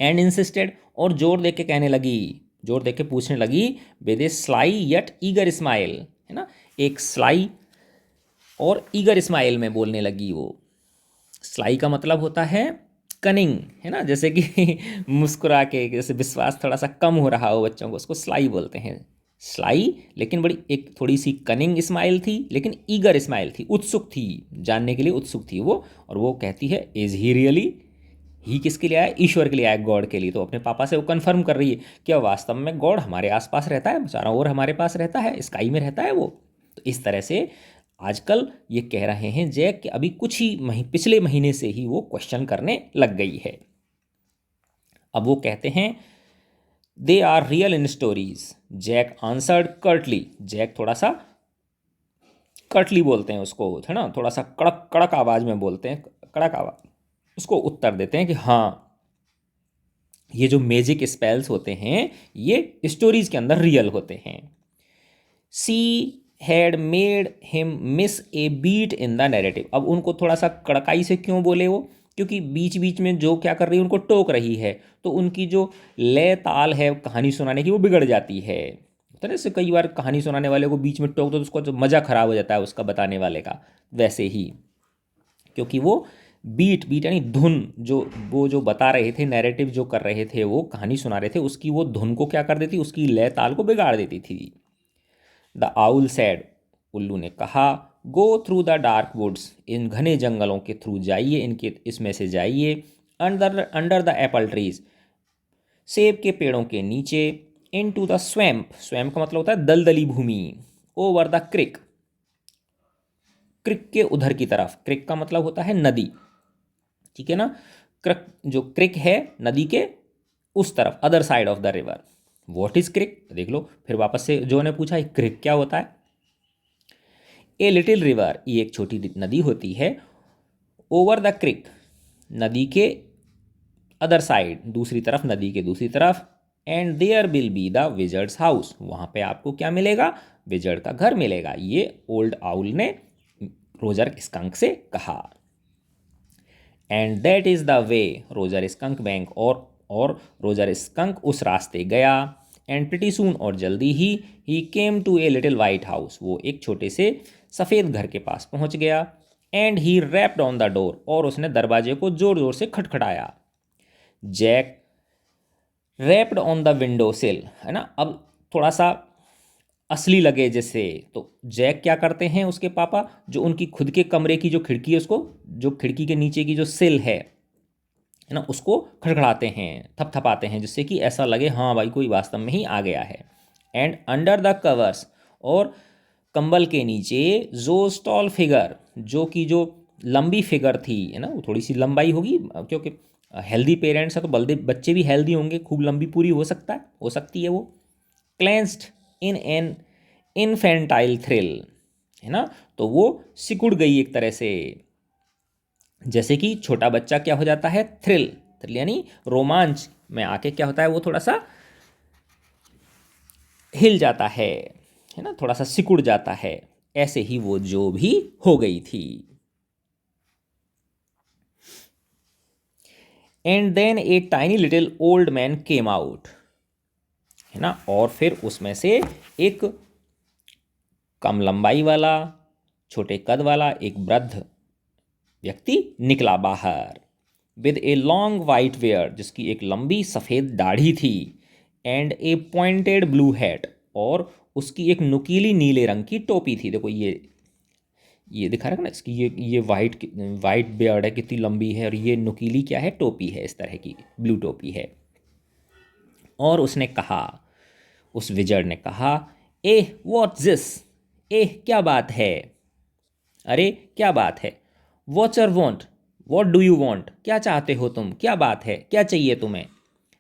एंड इंसिस्टेड, और जोर दे के कहने लगी, जोर दे के पूछने लगी, with A sly yet eager smile, है ना, एक स्लाई और ईगर स्माइल में बोलने लगी वो। स्लाई का मतलब होता है कनिंग, है ना, जैसे कि मुस्कुरा के, जैसे विश्वास थोड़ा सा कम हो रहा हो बच्चों को, उसको स्लाई बोलते हैं। स्लाई, लेकिन बड़ी एक थोड़ी सी कनिंग स्माइल थी, लेकिन ईगर स्माइल थी, उत्सुक थी, जानने के लिए उत्सुक थी वो। और वो कहती है इज ही रियली, ही किसके लिए आया, ईश्वर के लिए आया, गॉड के लिए। तो अपने पापा से वो कन्फर्म कर रही है क्या वास्तव में गॉड हमारे आसपास रहता है, चारों ओर हमारे पास रहता है, स्काई में रहता है वो। तो इस तरह से आजकल ये कह रहे हैं जैक कि अभी कुछ ही पिछले महीने से ही वो क्वेश्चन करने लग गई है। अब वो कहते हैं they are real in stories, Jack answered curtly, Jack थोड़ा सा कर्टली बोलते हैं उसको, है ना, थोड़ा सा कड़क कड़क आवाज में बोलते हैं, कड़क आवाज, उसको उत्तर देते हैं कि हाँ, ये जो मैजिक स्पेल्स होते हैं ये स्टोरीज के अंदर रियल होते हैं। She had made him miss a beat in the narrative, अब उनको थोड़ा सा कड़काई से क्यों बोले वो, क्योंकि बीच बीच में जो क्या कर रही है, उनको टोक रही है, तो उनकी जो लय ताल है कहानी सुनाने की वो बिगड़ जाती है। तो जैसे कई बार कहानी सुनाने वाले को बीच में टोक दो तो उसको जो मज़ा खराब हो जाता है उसका बताने वाले का, वैसे ही क्योंकि वो बीट बीट यानी धुन, जो वो जो बता रहे थे, नैरेटिव जो कर रहे थे, वो कहानी सुना रहे थे, उसकी वो धुन को क्या कर देती, उसकी लय ताल को बिगाड़ देती थी। द आउल सैड, उल्लू ने कहा, go through the dark woods, इन घने जंगलों के थ्रू जाइए, इनके इसमें से जाइए, अंडर द एप्पल ट्रीज, सेब के पेड़ों के नीचे, इन टू द स्वैम्प, स्वैम्प का मतलब होता है दलदली भूमि, ओवर द क्रिक, क्रिक के उधर की तरफ, क्रिक का मतलब होता है नदी, ठीक है ना, क्रिक जो क्रिक है नदी के उस तरफ, other side of the river. What is creek, देख लो फिर वापस से जो ने पूछा क्रिक क्या होता है। ए लिटिल रिवर, ये एक छोटी नदी होती है, ओवर द क्रिक, नदी के अदर साइड, दूसरी तरफ, नदी के दूसरी तरफ, and there will be the wizard's house, वहां पे आपको क्या मिलेगा, विजर्ड का घर मिलेगा, ये ओल्ड आउल ने रोजर स्कंक से कहा। And that is the way Roger Skunk बैंक, और रोजर स्कंक उस रास्ते गया, एंड प्रिटी सून, और जल्दी ही came to a little white house, वो एक छोटे से सफ़ेद घर के पास पहुंच गया, and he rapped on the door, और उसने दरवाजे को जोर जोर से खटखटाया। Jack rapped on the window sill, है ना, अब थोड़ा सा असली लगे जैसे, तो जैक क्या करते हैं उसके पापा, जो उनकी खुद के कमरे की जो खिड़की है उसको, जो खिड़की के नीचे की जो सिल है ना, उसको खड़खड़ाते हैं, थपथपाते हैं, जिससे कि ऐसा लगे हाँ भाई कोई वास्तव में ही आ गया है। एंड अंडर द कवर्स, और कंबल के नीचे, जो स्टॉल फिगर, जो कि जो लंबी फिगर थी, है ना, वो थोड़ी सी लंबाई होगी क्योंकि हेल्दी पेरेंट्स है तो बल्दे बच्चे भी हेल्दी होंगे, खूब लंबी पूरी हो सकता है, हो सकती है वो। क्लेंस्ड इन एन इनफेंटाइल थ्रिल, है ना, तो वो सिकुड़ गई एक तरह से, जैसे कि छोटा बच्चा क्या हो जाता है, थ्रिल, थ्रिल यानी रोमांच में आके क्या होता है, वो थोड़ा सा हिल जाता है ना, थोड़ा सा सिकुड़ जाता है, ऐसे ही वो जो भी हो गई थी। And then a tiny little old man came out, है ना, और फिर उसमें से एक कम लंबाई वाला, छोटे कद वाला एक वृद्ध व्यक्ति निकला बाहर, विद ए लॉन्ग वाइट वेयर, जिसकी एक लंबी सफ़ेद दाढ़ी थी, and a pointed blue hat, और उसकी एक नुकीली नीले रंग की टोपी थी। देखो ये दिखा रहा है ना, इसकी ये वाइट बियर्ड है, कितनी लंबी है, और ये नुकीली क्या है, टोपी है, इस तरह की ब्लू टोपी है। और उसने कहा, उस विजर्ड ने कहा, एह व्हाट्स दिस, एह क्या बात है, अरे क्या बात है। What's your want, what do you want, क्या चाहते हो तुम, क्या बात है, क्या चाहिए तुम्हें।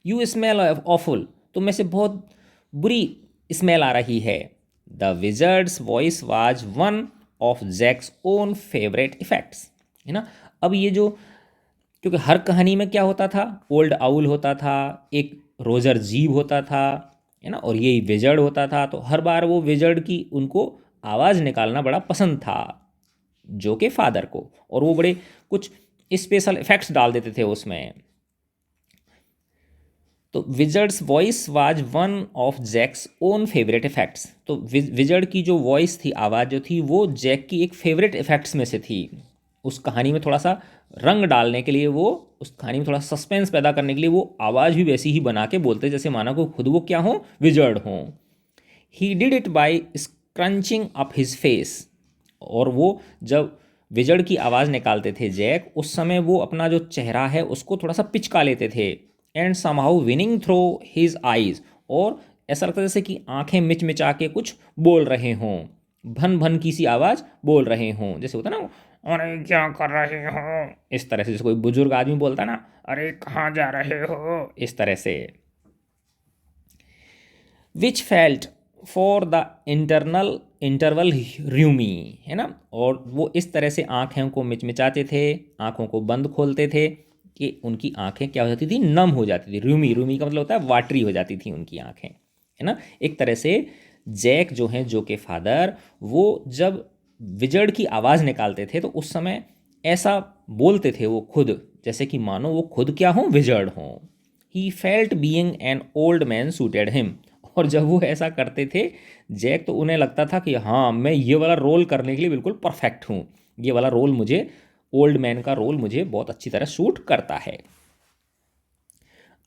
यू स्मेल ऑफुल, तुम में से बहुत बुरी स्मेल आ रही है। The wizard's voice was one of Jack's own favourite effects, है ना। अब ये जो, क्योंकि हर कहानी में क्या होता था, ओल्ड आउल होता था, एक रोजर जीव होता था, है ना, और ये विजर्ड होता था, तो हर बार वो विजर्ड की उनको आवाज़ निकालना बड़ा पसंद था जो के फादर को, और वो बड़े कुछ स्पेशल इफेक्ट्स डाल देते थे उसमें। तो wizard's voice was one of Jack's own favourite effects, तो विजर्ड की जो वॉइस थी, आवाज़ जो थी, वो जैक की एक फेवरेट इफेक्ट्स में से थी। उस कहानी में थोड़ा सा रंग डालने के लिए, वो उस कहानी में थोड़ा सस्पेंस पैदा करने के लिए वो आवाज़ भी वैसी ही बना के बोलते जैसे माना को खुद वो क्या हो, विजर्ड हों। He did it by scrunching up his face, और वो जब विजर्ड की आवाज़ निकालते थे जैक, उस समय वो अपना जो चेहरा है उसको थोड़ा सा पिचका लेते थे, and somehow whining through his eyes, और ऐसा लगता जैसे कि आंखें मिच मिचा के कुछ बोल रहे हों, भन भन की सी आवाज़ बोल रहे हों, जैसे होता ना, अरे क्या कर रहे हो, इस तरह से, जैसे कोई बुजुर्ग आदमी बोलता ना, अरे कहाँ जा रहे हो, इस तरह से। Which felt for the internal interval rheumy, है ना, और वो इस तरह से आँखें को मिचमिचाते थे, आँखों को बंद खोलते थे कि उनकी आँखें क्या हो जाती थी, नम हो जाती थी। र्यूमी, र्यूमी का मतलब होता है वाटरी हो जाती थी उनकी आँखें, है ना। एक तरह से जैक जो हैं, जो के फादर, वो जब विजर्ड की आवाज़ निकालते थे तो उस समय ऐसा बोलते थे वो खुद, जैसे कि मानो वो खुद क्या हों, विजर्ड हों। He felt being an old man suited him, और जब वो ऐसा करते थे जैक, तो उन्हें लगता था कि हाँ, मैं ये वाला रोल करने के लिए बिल्कुल परफेक्ट हूँ, ये वाला रोल मुझे, ओल्ड मैन का रोल मुझे बहुत अच्छी तरह सूट करता है।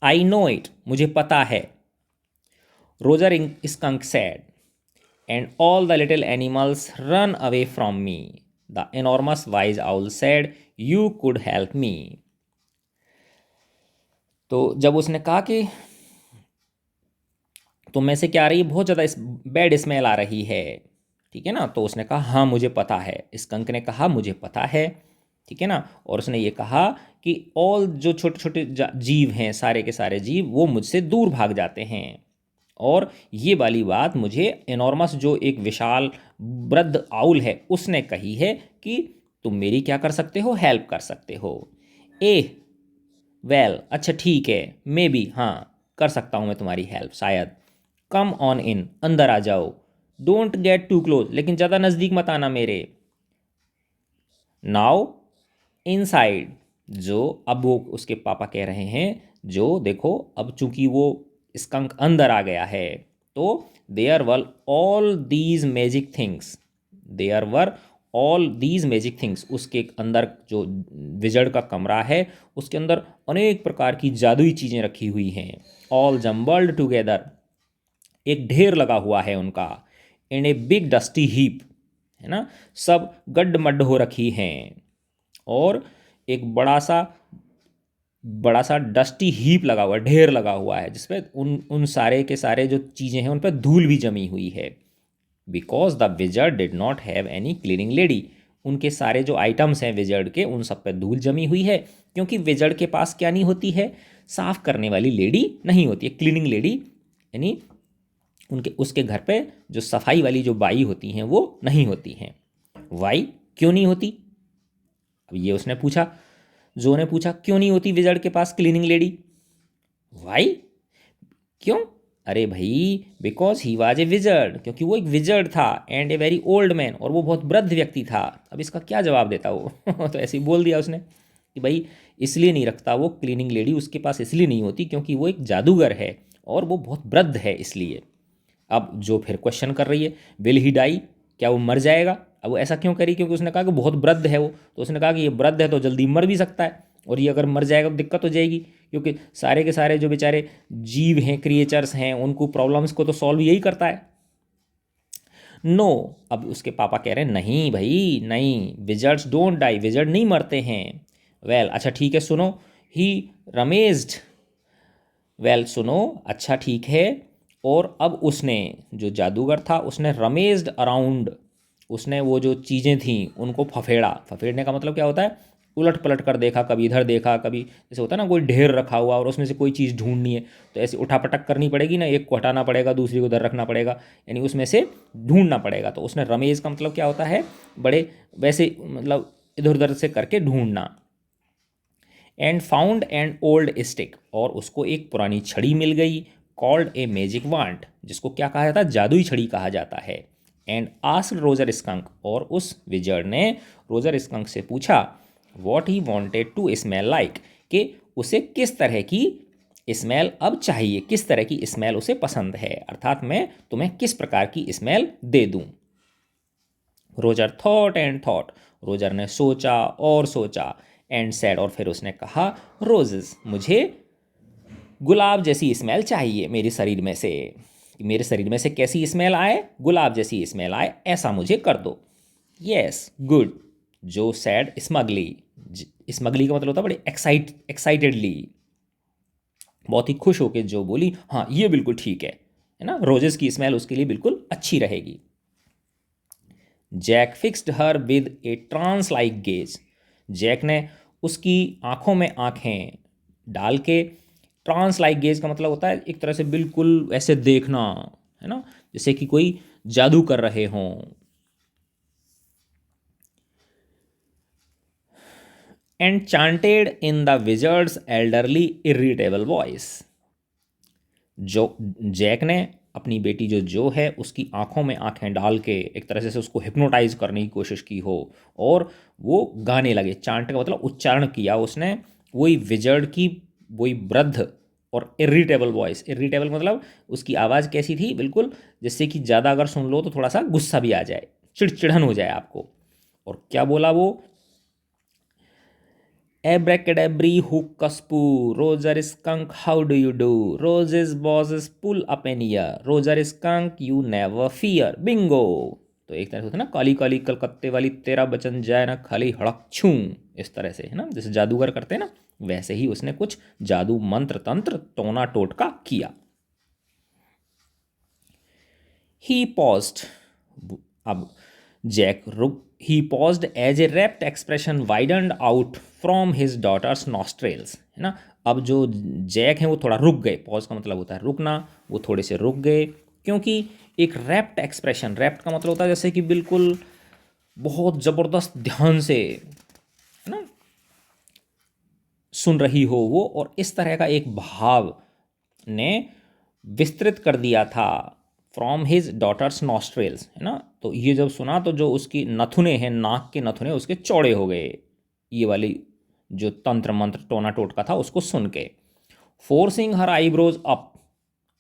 आई नो इट, मुझे पता है। Roger skunk sad, and all the little animals run away from me. The enormous wise owl sad, you could help me. तो जब उसने कहा कि तो में से क्या आ रही है, बहुत ज़्यादा बैड स्मेल आ रही है, ठीक है ना, तो उसने कहा हाँ मुझे पता है, स्कंक ने कहा मुझे पता है, ठीक है ना, और उसने ये कहा कि ऑल जो छोटे छोटे जीव हैं, सारे के सारे जीव, वो मुझसे दूर भाग जाते हैं, और ये वाली बात मुझे एनॉर्मस, जो एक विशाल वृद्ध आउल है, उसने कही है कि तुम मेरी क्या कर सकते हो, हेल्प कर सकते हो। ए वेल, अच्छा ठीक है, मे बी, हाँ कर सकता हूँ मैं तुम्हारी हेल्प शायद। कम ऑन इन, अंदर आ जाओ। डोंट गेट टू क्लोज, लेकिन ज़्यादा नज़दीक मत आना मेरे। नाउ इनसाइड, जो अब वो उसके पापा कह रहे हैं, जो देखो अब चूंकि वो स्कंक अंदर आ गया है, तो there were all these magic things, there were all these magic things, उसके अंदर जो विजर्ड का कमरा है, उसके अंदर अनेक प्रकार की जादुई चीज़ें रखी हुई हैं। ऑल जम्बल्ड टुगेदर, एक ढेर लगा हुआ है उनका। इन ए बिग डस्टी हीप, है ना, सब गड्ढ मड्ढ हो रखी हैं, और एक बड़ा सा डस्टी हीप लगा हुआ है, ढेर लगा हुआ है, जिसपे उन उन सारे के सारे जो चीज़ें हैं उन पर धूल भी जमी हुई है। Because the wizard did not have any cleaning lady, उनके सारे जो आइटम्स हैं विजर्ड के, उन सब पे धूल जमी हुई है, क्योंकि विजर्ड के पास क्या नहीं होती है, साफ करने वाली लेडी नहीं होती है, क्लीनिंग लेडी, यानी उनके उसके घर पे जो सफाई वाली जो बाई होती हैं वो नहीं होती हैं। वाई, क्यों नहीं होती, अब ये उसने पूछा, जो ने पूछा क्यों नहीं होती विजर्ड के पास क्लीनिंग लेडी। वाई, क्यों, अरे भाई because he was a wizard, क्योंकि वो एक विजर्ड था, and a very old man, और वो बहुत वृद्ध व्यक्ति था। अब इसका क्या जवाब देता वो तो ऐसे ही बोल दिया उसने कि भाई इसलिए नहीं रखता वो क्लीनिंग लेडी उसके पास, इसलिए नहीं होती क्योंकि वो एक जादूगर है और वो बहुत वृद्ध है इसलिए। अब जो फिर क्वेश्चन कर रही है, विल ही डाई, क्या वो मर जाएगा। अब वो ऐसा क्यों करी, क्योंकि उसने कहा कि बहुत वृद्ध है वो, तो उसने कहा कि ये वृद्ध है तो जल्दी मर भी सकता है, और ये अगर मर जाएगा तो दिक्कत हो जाएगी, क्योंकि सारे के सारे जो बेचारे जीव हैं, क्रिएचर्स हैं, उनको प्रॉब्लम्स को तो सॉल्व यही करता है। नो, अब उसके पापा कह रहे हैं नहीं भाई नहीं, विजर्ड्स डोंट डाई, विजर्ड नहीं मरते हैं। वेल, अच्छा ठीक है सुनो, ही रमेज्ड, वेल सुनो, अच्छा ठीक है, और अब उसने, जो जादूगर था, उसने रमेज्ड अराउंड, उसने वो जो चीज़ें थीं उनको फफेड़ा। फफेड़ने का मतलब क्या होता है? उलट पलट कर देखा, कभी इधर देखा, कभी जैसे होता है ना कोई ढेर रखा हुआ और उसमें से कोई चीज़ ढूंढनी है, तो ऐसे उठापटक करनी पड़ेगी ना, एक को हटाना पड़ेगा, दूसरी को उधर रखना पड़ेगा, यानी उसमें से ढूंढना पड़ेगा। तो उसने रमेज का मतलब क्या होता है? बड़े वैसे मतलब इधर उधर से करके ढूंढना। And found and old stick, और उसको एक पुरानी छड़ी मिल गई, कॉल्ड ए मैजिक वांट, जिसको क्या कहा जाता है? जादुई छड़ी कहा जाता है। एंड आस्क्ड रोजर स्कंक, और उस विजर्ड ने रोजर स्कंक से पूछा what he wanted to smell like, कि उसे किस तरह की स्मेल अब चाहिए, किस तरह की स्मेल उसे पसंद है, अर्थात मैं तुम्हें किस प्रकार की स्मेल दे दूं। Roger thought and thought, Roger ने सोचा और सोचा, एंड सैड, और फिर उसने कहा रोजेस, मुझे गुलाब जैसी स्मेल चाहिए मेरे शरीर में से, मेरे शरीर में से कैसी स्मेल आए? गुलाब जैसी स्मेल आए, ऐसा मुझे कर दो। यस गुड, जो सैड स्मगली, स्मगली का मतलब होता है बड़े एक्साइटेडली, बहुत ही खुश होकर जो बोली, हाँ ये बिल्कुल ठीक है ना, रोजेस की स्मेल उसके लिए बिल्कुल अच्छी रहेगी। Jack fixed her with a trancelike gaze, Jack ने उसकी आंखों में आंखें डाल के, ट्रांस लाइक गेज का मतलब होता है एक तरह से बिल्कुल ऐसे देखना, है ना, जैसे कि कोई जादू कर रहे हों। And chanted in the wizards elderly irritable voice, जो जैक ने अपनी बेटी जो है उसकी आंखों में आंखें डाल के एक तरह से उसको हिप्नोटाइज करने की कोशिश की हो, और वो गाने लगे। चांट का मतलब उच्चारण किया उसने, वही विजर्ड की वही वृद्ध और इरिटेबल वॉइस, इरिटेबल मतलब उसकी आवाज़ कैसी थी? बिल्कुल जिससे कि ज़्यादा अगर सुन लो तो थोड़ा सा गुस्सा भी आ जाए, चिड़चिड़न हो जाए आपको। और क्या बोला वो? Abracadabry, hookaspu, Roger skunk, how do you do? Roses bosses pull up an ear. Roger skunk, you never fear. Bingo! तो एक तरह से होता है ना, काली काली कलकत्ते वाली तेरा बचन जाए ना खाली हड़क छूं, इस तरह से, है ना, जैसे जादूगर करते हैं ना, वैसे ही उसने कुछ जादू मंत्र तंत्र टोना टोटका किया। ही पॉज्ड, अब जैक रुक, he paused as a rapt expression widened out from his daughter's nostrils, है ना। अब जो जैक हैं वो थोड़ा रुक गए, पॉज का मतलब होता है रुकना, वो थोड़े से रुक गए, क्योंकि एक रैप्ट एक्सप्रेशन, रैप्ट का मतलब होता है जैसे कि बिल्कुल बहुत ज़बरदस्त ध्यान से, है ना, सुन रही हो वो, और इस तरह का एक भाव ने विस्तृत कर दिया था फ्रॉम हिज डॉटर्स नॉस्ट्रेल्स, है ना। तो ये जब सुना तो जो उसकी नथुने हैं, नाक के नथुने उसके चौड़े हो गए, ये वाली जो तंत्र मंत्र टोना टोटका था उसको सुन के। फोर्सिंग हर आईब्रोज अप,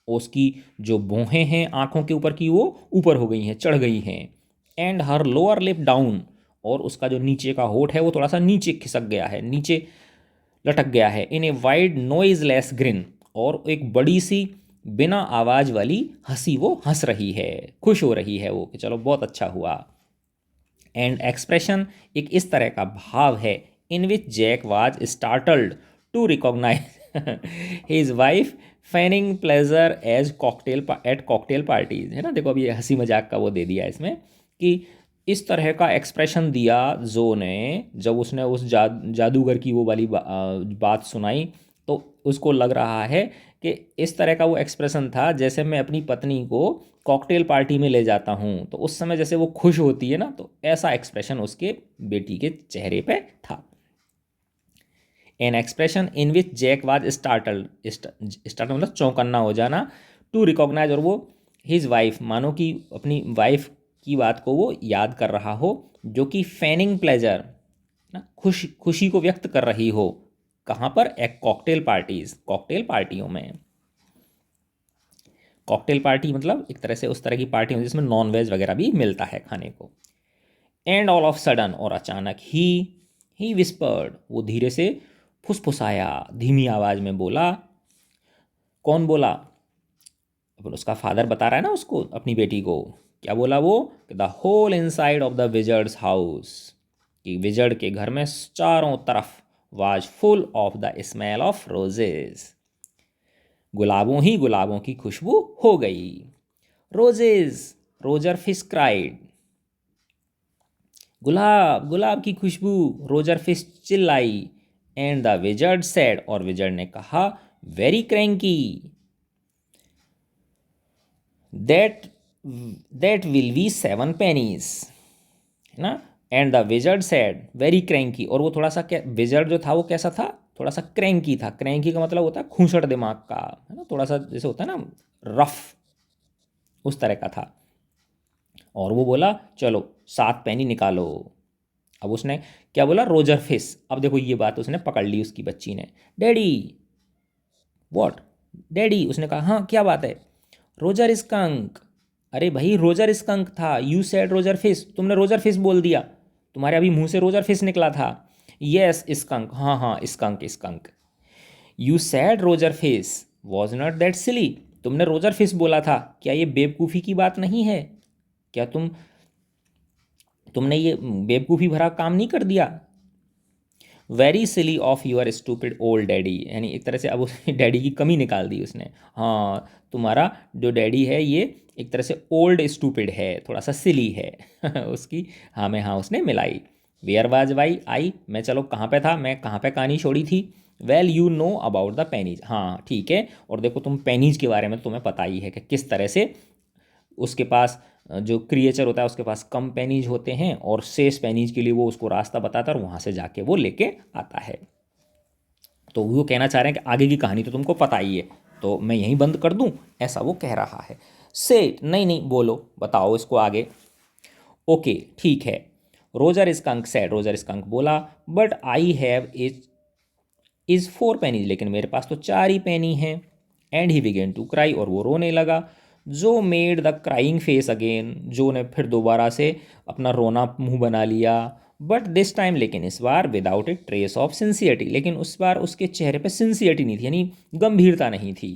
उसकी जो भौहें हैं आंखों के ऊपर की वो ऊपर हो गई हैं, चढ़ गई हैं। And her lower lip down, और उसका जो नीचे का होठ है वो थोड़ा सा नीचे खिसक गया है, नीचे लटक गया है। इन ए वाइड नॉइजलेस ग्रिन, और एक बड़ी सी बिना आवाज वाली हंसी वो हंस रही है, खुश हो रही है वो कि चलो बहुत अच्छा हुआ। एंड एक्सप्रेशन, एक इस तरह का भाव है, in which Jack was startled to recognise his wife feigning pleasure as cocktail at cocktail parties, है ना। देखो अभी हंसी मजाक का वो दे दिया इसमें कि इस तरह का एक्सप्रेशन दिया जो ने, जब उसने उस जादूगर की वो वाली बात सुनाई, तो उसको लग रहा है कि इस तरह का वो एक्सप्रेशन था जैसे मैं अपनी पत्नी को कॉकटेल पार्टी में ले जाता हूँ तो उस समय जैसे वो खुश होती है ना, तो ऐसा एक्सप्रेशन उसके बेटी के चेहरे पे था। An expression in which Jack was startled, startle मतलब चौंकन्ना हो जाना, टू रिकॉग्नाइज, और वो हिज वाइफ, मानो कि अपनी वाइफ की बात को वो याद कर रहा हो, जो कि फैनिंग प्लेजर ना, खुशी को व्यक्त कर रही हो, कहाँ पर? एक कॉकटेल पार्टीज, कॉकटेल पार्टियों में। कॉकटेल पार्टी मतलब एक तरह से उस तरह की पार्टी होती है जिसमें नॉन वेज वगैरह भी मिलता है खाने को। एंड ऑल ऑफ सडन, और अचानक ही विस्पर्ड, वो धीरे से फुसफुसाया, धीमी आवाज में बोला। कौन बोला? अपन उसका फादर बता रहा है ना उसको, अपनी बेटी को। क्या बोला वो? The whole inside of the wizard's house, कि विजर्ड के घर में चारों तरफ was full of the smell of roses, गुलाबों ही गुलाबों की खुशबू हो गई। Roses, Roger Fish cried. गुलाब, गुलाब की खुशबू, रोजर फिश चिल्लाई। एंड द विजर्ड सेड, और विजर्ड ने कहा, very cranky, that that will be 7 pennies, है ना। And the wizard said, very cranky, और वो थोड़ा सा, क्या विजर्ड जो था वो कैसा था, थोड़ा सा क्रैंकी था। क्रैंकी का मतलब होता है खूंसट दिमाग का, है ना, थोड़ा सा जैसे होता है ना रफ, उस तरह का था। और वो बोला, चलो 7 पेनी निकालो। अब उसने क्या बोला, रोजर फिश। अब देखो ये बात उसने पकड़ ली उसकी बच्ची ने। डैडी, व्हाट, डैडी, उसने कहा, हाँ क्या बात है। रोजर स्कंक, अरे भाई रोजर स्कंक था, यू सेड रोजर फिश, तुमने रोजर फिश बोल दिया, तुम्हारे अभी मुंह से रोजर फिश निकला था। यस स्कंक, हाँ हाँ skunk skunk. You said Roger Fish, was not that silly, तुमने रोजर फिश बोला था, क्या ये बेवकूफ़ी की बात नहीं है, क्या तुमने ये बेवकूफ़ी भरा काम नहीं कर दिया। Very silly of your stupid old daddy, यानी एक तरह से अब उसने डैडी की कमी निकाल दी उसने। हाँ, तुम्हारा जो डैडी है ये एक तरह से ओल्ड स्टूपिड है, थोड़ा सा सिली है उसकी हाँ में हाँ उसने मिलाई। वेयर वाज वाई आई, मैं चलो कहाँ पे था, मैं कहाँ पे कहानी छोड़ी थी। Well you know about the pennies, हाँ ठीक है, और देखो तुम पेनीज के बारे में तो तुम्हें पता ही है कि किस तरह से उसके पास जो क्रिएचर होता है उसके पास कम पेनीज होते हैं, और शेष पेनीज के लिए वो उसको रास्ता बताता है और वहाँ से जाके वो लेके आता है। तो वो कहना चाह रहे हैं कि आगे की कहानी तो तुमको पता ही है, तो मैं यहीं बंद कर दूं, ऐसा वो कह रहा है। से नहीं नहीं बोलो, बताओ इसको आगे। ओके ठीक है, Roger Skunk said, Roger Skunk बोला, but I have is 4 pennies, लेकिन मेरे पास तो 4 ही पेनी हैं। And he began to cry, और वो रोने लगा। Joe made the crying face again, Joe ने फिर दोबारा से अपना रोना मुंह बना लिया। बट दिस टाइम, लेकिन इस बार without a trace of sincerity, लेकिन उस बार उसके चेहरे पे सिंसियरिटी नहीं थी, यानी गंभीरता नहीं थी।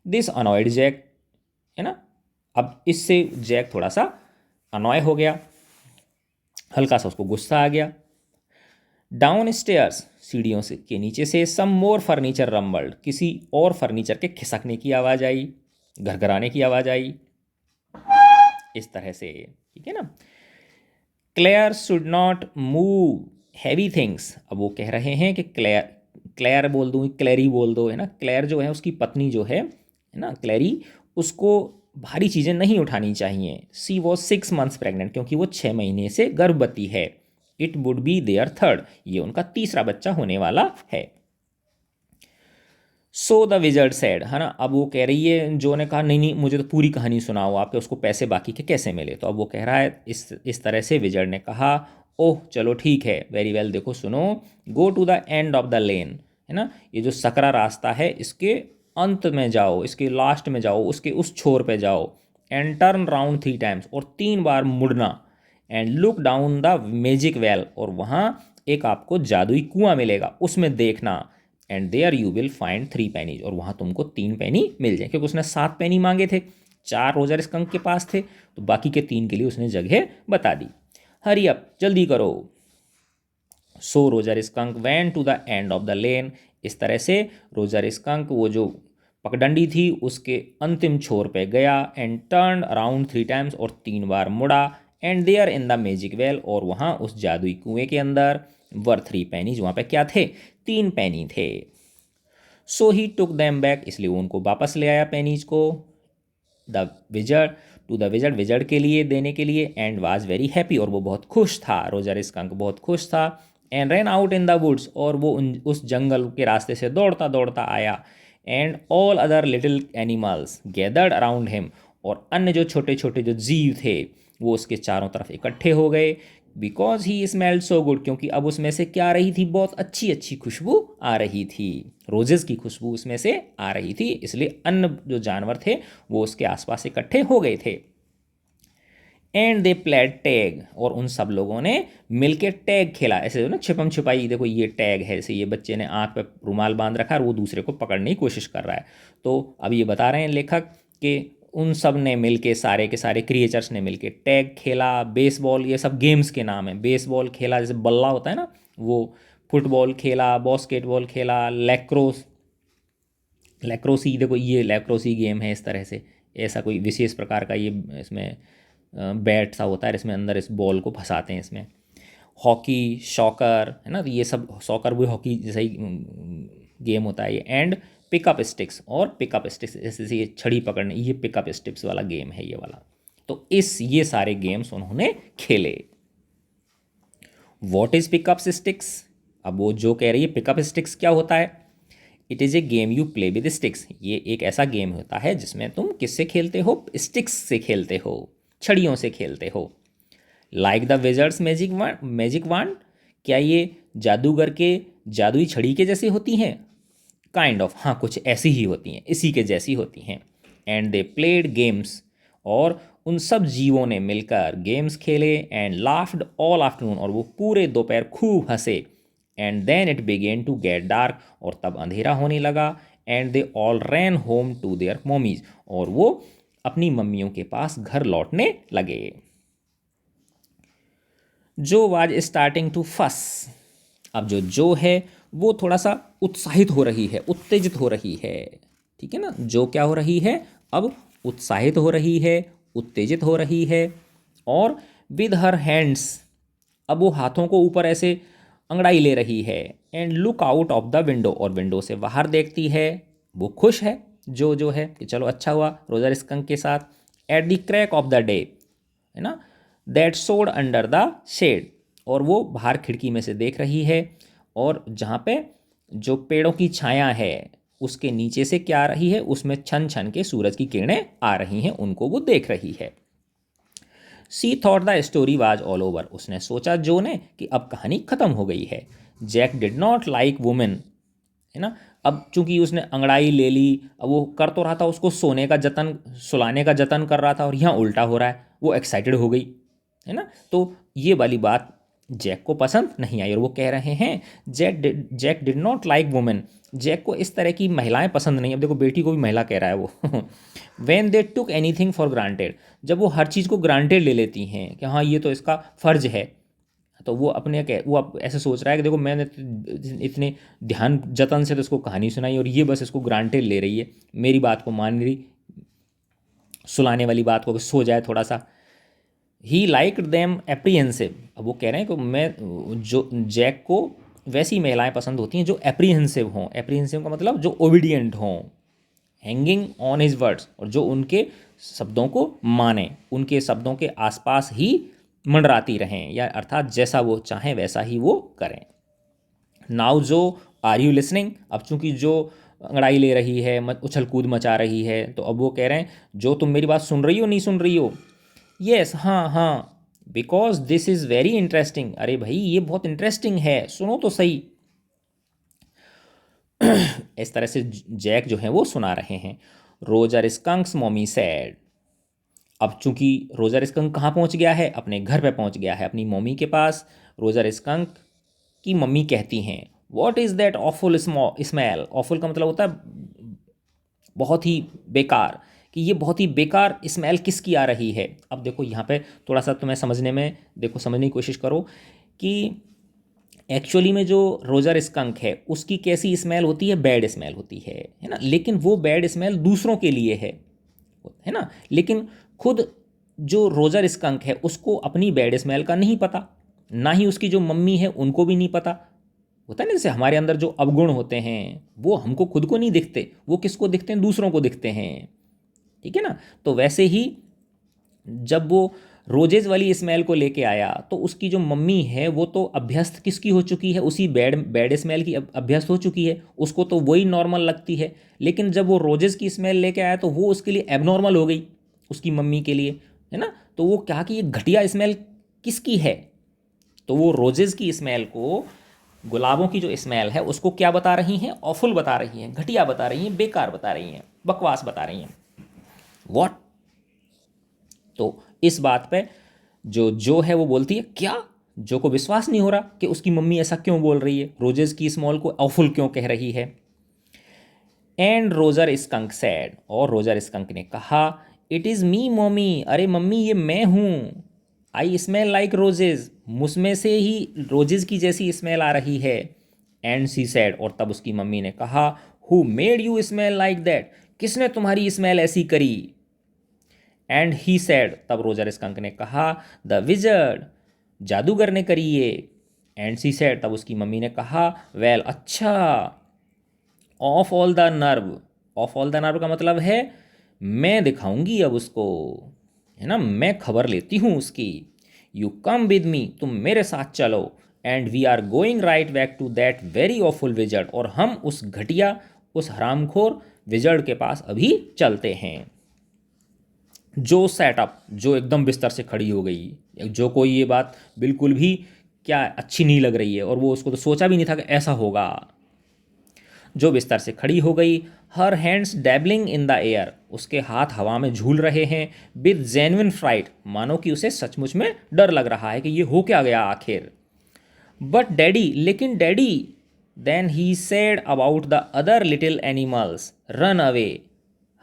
दिस अनॉयड जैक, है ना। अब इससे जैक थोड़ा सा अनॉय हो गया, हल्का सा उसको गुस्सा आ गया। डाउन स्टेयर्स, सीढ़ियों से के नीचे से, सम मोर फर्नीचर रम्बल्ड, किसी और फर्नीचर के खिसकने की आवाज़ आई, घरघराने की आवाज़ आई, इस तरह से, ठीक है ना। Clare should not move heavy things, अब वो कह रहे हैं कि क्लेयर, क्लेयर बोल दूँ, क्लेरी बोल दो, है ना। क्लेयर जो है उसकी पत्नी जो है ना क्लेरी, उसको भारी चीज़ें नहीं उठानी चाहिए। सी वॉज 6 मंथ्स प्रेग्नेंट, क्योंकि वो 6 महीने से गर्भवती है। It would be there third, ये उनका तीसरा बच्चा होने वाला है। सो द विजर्ड सैड, है ना। अब वो कह रही है, जो ने कहा नहीं नहीं मुझे तो पूरी कहानी सुनाओ, आपके उसको पैसे बाकी के कैसे मिले। तो अब वो कह रहा है, इस तरह से विजर्ड ने कहा, ओह चलो ठीक है, वेरी वेल, देखो सुनो, go to the end of the lane, है ना, ये जो सकरा रास्ता है इसके अंत में जाओ, इसके लास्ट में जाओ, उसके उस छोर पे जाओ। एंड टर्न राउंड 3 टाइम्स, और 3 बार मुड़ना। And look down the magic well, और वहाँ एक आपको जादुई कुआं मिलेगा, उसमें देखना। And there you will find 3 pennies, और वहाँ तुमको 3 पेनी मिल जाए, क्योंकि उसने 7 पेनी मांगे थे, 4 रोजर स्कंक के पास थे, तो बाकी के 3 के लिए उसने जगह बता दी। हरी अप, जल्दी करो। So Roger Skunk went to the end of the lane, इस तरह से रोजर स्कंक वो जो पगडंडी थी उसके अंतिम छोर पे गया। एंड टर्न अराउंड 3 टाइम्स, और 3 बार मुड़ा। And there in the magic well, और वहाँ उस जादुई कुएं के अंदर वर 3 पेनीज, वहाँ पे क्या थे, 3 पेनी थे। सो ही टुक दैम बैक, इसलिए वो उनको वापस ले आया पेनीज को। The wizard, to the wizard, wizard के लिए देने के लिए। एंड वाज वेरी हैप्पी, और वो बहुत खुश था, रोजर स्कंक बहुत खुश था। And ran out in the woods, और वो उस जंगल के रास्ते से दौड़ता दौड़ता आया। And all other little animals gathered around him, और अन्य जो छोटे छोटे जो जीव थे वो उसके चारों तरफ इकट्ठे हो गए। Because he smelled so good, क्योंकि अब उसमें से क्या आ रही थी, बहुत अच्छी अच्छी खुशबू आ रही थी, रोजेस की खुशबू उसमें से आ रही थी, इसलिए अन्य जो जानवर थे वो उसके आसपास इकट्ठे हो गए थे। एंड दे प्लेड टैग, और उन सब लोगों ने मिलके टैग खेला, ऐसे ना छिपम छिपाई, देखो ये टैग है, ऐसे ये बच्चे ने आंख पे रुमाल बांध रखा और वो दूसरे को पकड़ने की कोशिश कर रहा है। तो अब ये बता रहे हैं लेखक कि उन सब ने मिलके, सारे के सारे क्रिएचर्स ने मिलके टैग खेला। बेसबॉल, ये सब गेम्स के नाम है, बेसबॉल खेला, जैसे बल्ला होता है ना वो, फुटबॉल खेला, बास्केटबॉल खेला, लैक्रोस लैक्रोसी, देखो ये लैक्रोसी गेम है इस तरह से, ऐसा कोई विशेष प्रकार का ये इसमें बैट सा होता है, इसमें अंदर इस बॉल को फंसाते हैं इसमें। हॉकी, शॉकर है ना, तो ये सब, शॉकर भी हॉकी जैसा ही गेम होता है ये। एंड पिकअप स्टिक्स, और पिकअप स्टिक्स जैसे ये छड़ी पकड़ने, ये पिकअप स्टिक्स वाला गेम है ये वाला। तो ये सारे गेम्स उन्होंने खेले। What is pickup sticks? अब वो जो कह रही है पिकअप स्टिक्स क्या होता है। It is a game you play with sticks, ये एक ऐसा गेम होता है जिसमें तुम किससे खेलते हो, स्टिक्स से खेलते हो, छड़ियों से खेलते हो। लाइक द विजर्ड्स मैजिक वांड, क्या ये जादूगर के जादुई छड़ी के जैसी होती हैं? काइंड ऑफ, हाँ कुछ ऐसी ही होती हैं, इसी के जैसी होती हैं। एंड दे प्लेड गेम्स, और उन सब जीवों ने मिलकर गेम्स खेले। एंड लाफ्ड ऑल आफ्टरनून, और वो पूरे दोपहर खूब हंसे। And then it began to get dark, और तब अंधेरा होने लगा। And they all ran home to their mommies, और वो अपनी मम्मियों के पास घर लौटने लगे। जो वाज स्टार्टिंग टू फस, अब जो है वो थोड़ा सा उत्साहित हो रही है, उत्तेजित हो रही है, ठीक है ना। जो क्या हो रही है, अब उत्साहित हो रही है, उत्तेजित हो रही है। और विद हर हैंड्स, अब वो हाथों को ऊपर ऐसे अंगड़ाई ले रही है। And look out of the window, और विंडो से बाहर देखती है। वो खुश है जो है कि चलो अच्छा हुआ रोजर स्कंक के साथ। At the crack of the day, है ना, दैट सोड अंडर द शेड, और वो बाहर खिड़की में से देख रही है, और जहाँ पे जो पेड़ों की छाया है उसके नीचे से क्या आ रही है, उसमें छन छन के सूरज की किरणें आ रही हैं, उनको वो देख रही है। She thought the story was all over, उसने सोचा जो ने कि अब कहानी खत्म हो गई है। Jack did not like women, है ना, अब चूंकि उसने अंगड़ाई ले ली, अब वो कर तो रहा था उसको सोने का जतन, सुलाने का जतन कर रहा था, और यहाँ उल्टा हो रहा है, वो एक्साइटेड हो गई, है ना। तो ये वाली बात जैक को पसंद नहीं आई, और वो कह रहे हैं Jack did not like women, Jack को इस तरह की महिलाएं पसंद नहीं। अब देखो बेटी को भी महिला कह रहा है वो। When they took any thing for granted, जब वो हर चीज़ को ग्रांटेड ले लेती हैं कि हाँ ये तो इसका फ़र्ज है, तो वो अपने वो अब ऐसे सोच रहा है कि देखो मैंने इतने ध्यान जतन से तो इसको कहानी सुनाई, और ये बस इसको ग्रांटेड ले रही है, मेरी बात को मान रही, सुलाने वाली बात को, सो जाए थोड़ा सा। ही लाइक देम एप्रीहेंसिव, अब वो कह रहे हैं कि मैं जो जैक को वैसी महिलाएं पसंद होती हैं जो एप्रीहेंसिव हों। एप्रीहेंसिव का मतलब जो ओबीडियंट हों, हैंगिंग ऑन हिज वर्ड्स, और जो उनके शब्दों को माने, उनके शब्दों के आसपास ही मंडराती रहें, या अर्थात जैसा वो चाहें वैसा ही वो करें। नाउ जो आर यू लिसनिंग, अब चूंकि जो अंगड़ाई ले रही है, उछल कूद मचा रही है, तो अब वो कह रहे हैं जो तुम मेरी बात सुन रही हो, नहीं सुन रही हो? यस, हाँ हाँ, because this is very interesting, अरे भाई ये बहुत इंटरेस्टिंग है, सुनो तो सही। इस तरह से जैक जो है वो सुना रहे हैं। रोजर स्कंक्स मॉमी सैड, अब चूंकि रोजर स्कंक कहाँ पहुंच गया है, अपने घर पे पहुंच गया है, अपनी मम्मी के पास। रोजर स्कंक की मम्मी कहती हैं what is that awful smell, awful का मतलब होता है बहुत ही बेकार, कि ये बहुत ही बेकार स्मेल किसकी आ रही है। अब देखो यहाँ पे थोड़ा सा तुम्हें समझने में, देखो समझने की कोशिश करो कि एक्चुअली में जो रोजर स्कंक है उसकी कैसी स्मेल होती है, बैड स्मेल होती है ना, लेकिन वो बैड स्मेल दूसरों के लिए है ना, लेकिन खुद जो रोजर स्कंक है उसको अपनी बैड स्मेल का नहीं पता, ना ही उसकी जो मम्मी है उनको भी नहीं पता। होता है ना, जैसे हमारे अंदर जो अवगुण होते हैं वो हमको खुद को नहीं दिखते, वो किसको दिखते हैं, दूसरों को दिखते हैं, ठीक है ना। तो वैसे ही जब वो रोजेज वाली स्मेल को लेके आया तो उसकी जो मम्मी है वो तो अभ्यस्त किसकी हो चुकी है, उसी बैड बैड स्मेल की अभ्यस्त हो चुकी है, उसको तो वही नॉर्मल लगती है। लेकिन जब वो रोजेज की स्मेल लेके आया तो वो उसके लिए एबनॉर्मल हो गई, उसकी मम्मी के लिए, है ना। तो वो कहा कि ये घटिया स्मेल किसकी है, तो वो रोजेज की स्मेल को, गुलाबों की जो स्मेल है उसको क्या बता रही हैं, ऑफुल बता रही हैं, घटिया बता रही हैं, बेकार बता रही हैं, बकवास बता रही हैं। व्हाट, तो इस बात पे जो है वो बोलती है क्या, जो को विश्वास नहीं हो रहा कि उसकी मम्मी ऐसा क्यों बोल रही है, रोजेस की स्मॉल को ऑफुल क्यों कह रही है। एंड रोजर स्कंक सैड, और रोजर स्कंक ने कहा इट इज़ मी मम्मी, अरे मम्मी ये मैं हूँ। आई स्मेल लाइक रोजेज, मुझमें से ही रोजेज की जैसी स्मेल आ रही है। एंड सी सैड, और तब उसकी मम्मी ने कहा who made you smell like that, किसने तुम्हारी स्मेल ऐसी करी। एंड ही सैड, तब रोजर स्कंक ने कहा, द विजर्ड, जादूगर ने करी ये। एंड सी सैड, तब उसकी मम्मी ने कहा, वेल अच्छा, of all the nerve, of all the nerve का मतलब है मैं दिखाऊंगी अब उसको, है ना, मैं खबर लेती हूँ उसकी। यू कम विद मी, तुम मेरे साथ चलो। And we are going right back to that very awful wizard, और हम उस घटिया, उस हरामखोर विजर्ड के पास अभी चलते हैं। जो सेटअप, जो एकदम बिस्तर से खड़ी हो गई, जो कोई ये बात बिल्कुल भी क्या अच्छी नहीं लग रही है, और वो उसको तो सोचा भी नहीं था कि ऐसा होगा। जो बिस्तर से खड़ी हो गई, her hands dabbling in the air, उसके हाथ हवा में झूल रहे हैं, विद जेन्युइन फ्राइट, मानो कि उसे सचमुच में डर लग रहा है कि ये हो क्या गया आखिर। बट डैडी, लेकिन daddy, then he said about the other little animals, run away,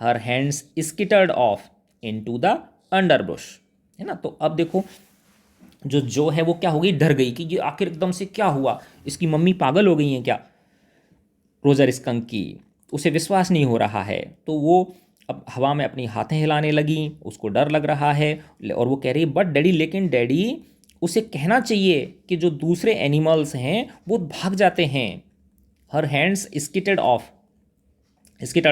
her hands skittered off into the underbrush, है ना। तो अब देखो, जो है वो क्या हो गई, डर गई कि ये आखिर एकदम से क्या हुआ, इसकी मम्मी पागल हो गई हैं क्या, रोजर स्कंक की, उसे विश्वास नहीं हो रहा है। तो वो अब हवा में अपनी हाथें हिलाने लगी, उसको डर लग रहा है, और वो कह रही है, बट डैडी, लेकिन डैडी, उसे कहना चाहिए कि जो दूसरे एनिमल्स हैं वो भाग जाते हैं। हर हैंड्स स्किटर्ड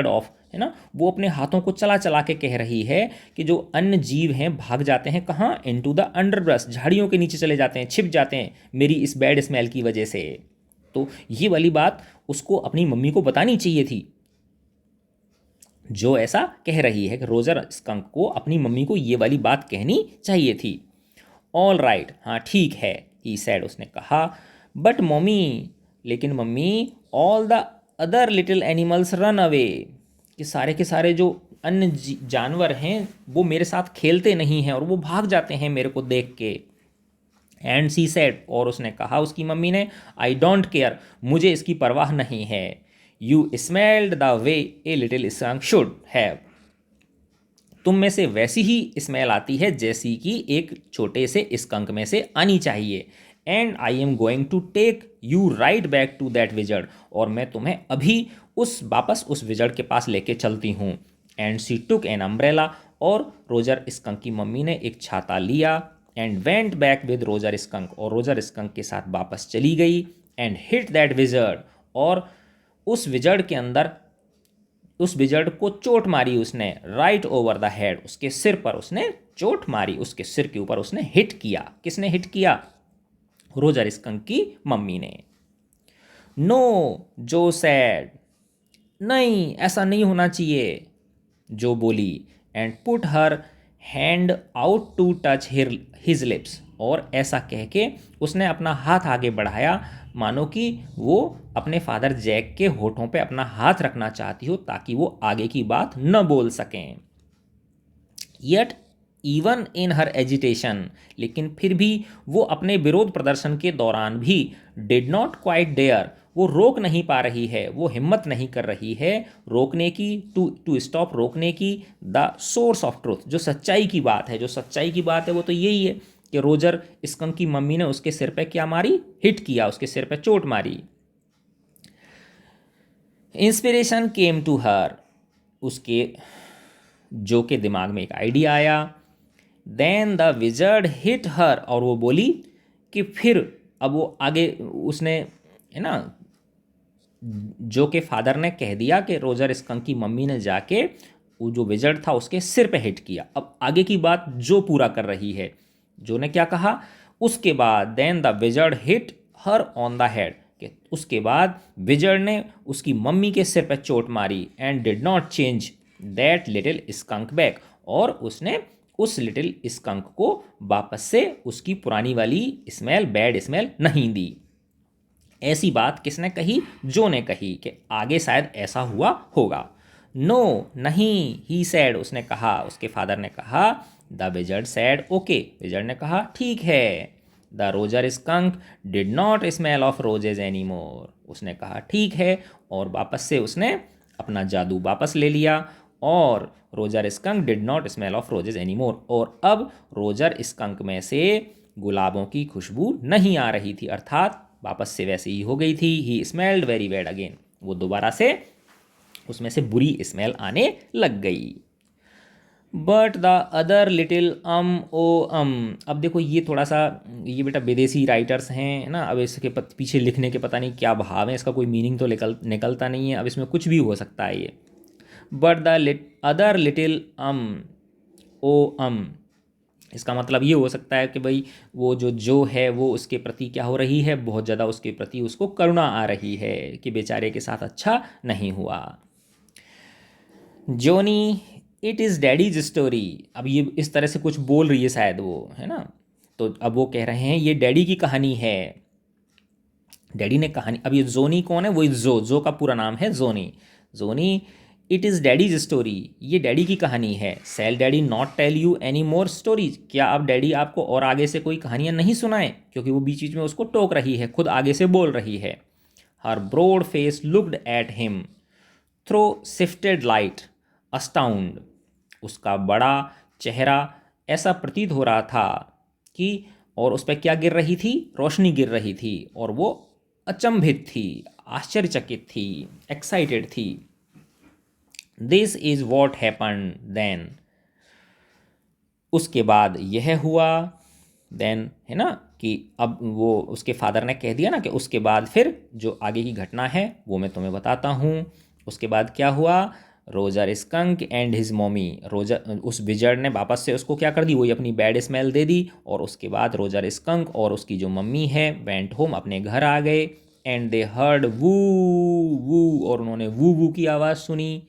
ऑफ, है ना, वो अपने हाथों को चला चला के कह रही है कि जो अन्य जीव हैं भाग जाते हैं कहाँ, इनटू द अंडरब्रश, झाड़ियों के नीचे चले जाते हैं, छिप जाते हैं मेरी इस बैड स्मेल की वजह से। तो ये वाली बात उसको अपनी मम्मी को बतानी चाहिए थी, जो ऐसा कह रही है कि रोजर स्कंक को अपनी मम्मी को ये वाली बात कहनी चाहिए थी। ऑल राइट, हाँ ठीक है, ही सैड, उसने कहा, बट मम्मी, लेकिन mummy, all the other little animals run away, कि सारे के सारे जो अन्य जानवर हैं वो मेरे साथ खेलते नहीं हैं और वो भाग जाते हैं मेरे को देख के। एंड सी सेड, और उसने कहा, उसकी मम्मी ने, आई डोंट केयर, मुझे इसकी परवाह नहीं है। You smelled the way a little skunk should have, तुम में से वैसी ही स्मेल आती है जैसी कि एक छोटे से स्कंक में से आनी चाहिए। And I am going to take you right back to that wizard, और मैं तुम्हें अभी वापस उस विजर्ड के पास लेके चलती हूँ। And she took an umbrella, और रोजर स्कंक की मम्मी ने एक छाता लिया। And went back with Roger Skunk, और रोजर स्कंक के साथ वापस चली गई। एंड हिट दैट विजर्ड, और उस विजर्ड के अंदर, उस विजर्ड को चोट मारी उसने, राइट ओवर द हेड, उसके सिर पर उसने चोट मारी, उसके सिर के ऊपर उसने हिट किया। किसने हिट किया, रोजर स्कंक की मम्मी ने। नो, जो सैड, नहीं ऐसा नहीं होना चाहिए, जो बोली। And put her hand out to touch his lips, और ऐसा कह के उसने अपना हाथ आगे बढ़ाया, मानो कि वो अपने फादर जैक के होठों पे अपना हाथ रखना चाहती हो ताकि वो आगे की बात न बोल सकें। Yet even in her agitation, लेकिन फिर भी वो अपने विरोध प्रदर्शन के दौरान भी, डिड नॉट क्वाइट डेयर, वो रोक नहीं पा रही है, वो हिम्मत नहीं कर रही है रोकने की, टू स्टॉप, रोकने की, द सोर्स ऑफ ट्रूथ, जो सच्चाई की बात है, जो सच्चाई की बात है वो तो यही है कि रोजर स्कंक की मम्मी ने उसके सिर पे क्या मारी, हिट किया, उसके सिर पे चोट मारी। इंस्पिरेशन केम टू हर, उसके जो के दिमाग में एक आइडिया आया। देन द विजर्ड हिट हर, और वो बोली कि फिर, अब वो आगे उसने, है ना, जो के फादर ने कह दिया कि रोजर स्कंक की मम्मी ने जाके वो जो विजर्ड था उसके सिर पे हिट किया। अब आगे की बात जो पूरा कर रही है, जो ने क्या कहा, उसके बाद then the wizard hit her on the head, कि उसके बाद विजर्ड ने उसकी मम्मी के सिर पे चोट मारी। And did not change that little skunk back, और उसने उस लिटिल स्कंक को वापस से उसकी पुरानी वाली स्मेल, बैड स्मेल नहीं दी। ऐसी बात किसने कही, जो ने कही कि आगे शायद ऐसा हुआ होगा। नो, नहीं, ही सैड, उसने कहा, उसके फादर ने कहा। The wizard sad okay, wizard ने कहा ठीक है। The Roger skunk did not smell of roses any more, उसने कहा ठीक है, और वापस से उसने अपना जादू वापस ले लिया, और Roger skunk did not smell of roses any more, और अब रोजर स्कंक में से गुलाबों की खुशबू नहीं आ रही थी, अर्थात वापस से वैसे ही हो गई थी। ही स्मेल्ड वेरी बैड अगेन, वो दोबारा से उसमें से बुरी स्मेल आने लग गई। बट द अदर लिटिल ओ अब देखो ये थोड़ा सा, ये बेटा विदेशी राइटर्स हैं ना, अब इसके पीछे लिखने के पता नहीं क्या भाव है, इसका कोई मीनिंग तो निकलता नहीं है, अब इसमें कुछ भी हो सकता है ये। बट द अदर लिटिल ओ इसका मतलब ये हो सकता है कि भाई वो जो है वो उसके प्रति क्या हो रही है, बहुत ज़्यादा उसके प्रति उसको करुणा आ रही है कि बेचारे के साथ अच्छा नहीं हुआ। जोनी इट इज़ डैडीज स्टोरी, अब ये इस तरह से कुछ बोल रही है शायद वो, है ना, तो अब वो कह रहे हैं ये डैडी की कहानी है, डैडी ने कहानी। अब ये जोनी कौन है, वही जो का पूरा नाम है Joanie. Joanie it is daddy's story, ये डैडी की कहानी है। Shall daddy not tell you any more stories, क्या अब डैडी आपको और आगे से कोई कहानियाँ नहीं सुनाए, क्योंकि वो बीच बीच में उसको टोक रही है, खुद आगे से बोल रही है। Her broad face looked at him through shifted light astound, उसका बड़ा चेहरा ऐसा प्रतीत हो रहा था कि, और उस पर क्या गिर रही थी, रोशनी गिर रही थी, और वो अचंभित थी, आश्चर्यचकित थी, एक्साइटेड थी। This is what happen then, उसके बाद यह हुआ। देन है ना कि अब वो उसके फादर ने कह दिया ना कि उसके बाद फिर जो आगे की घटना है वो मैं तुम्हें बताता हूँ। उसके बाद क्या हुआ, Roger Skunk and his mommy, Roger उस विजर्ड ने वापस से उसको क्या कर दी, वही अपनी बैड स्मेल दे दी, और उसके बाद रोजर स्कंक और उसकी जो मम्मी है वेंट होम, अपने घर आ गए। एंड दे हर्ड वू वू, और उन्होंने वू वू की आवाज़ सुनी।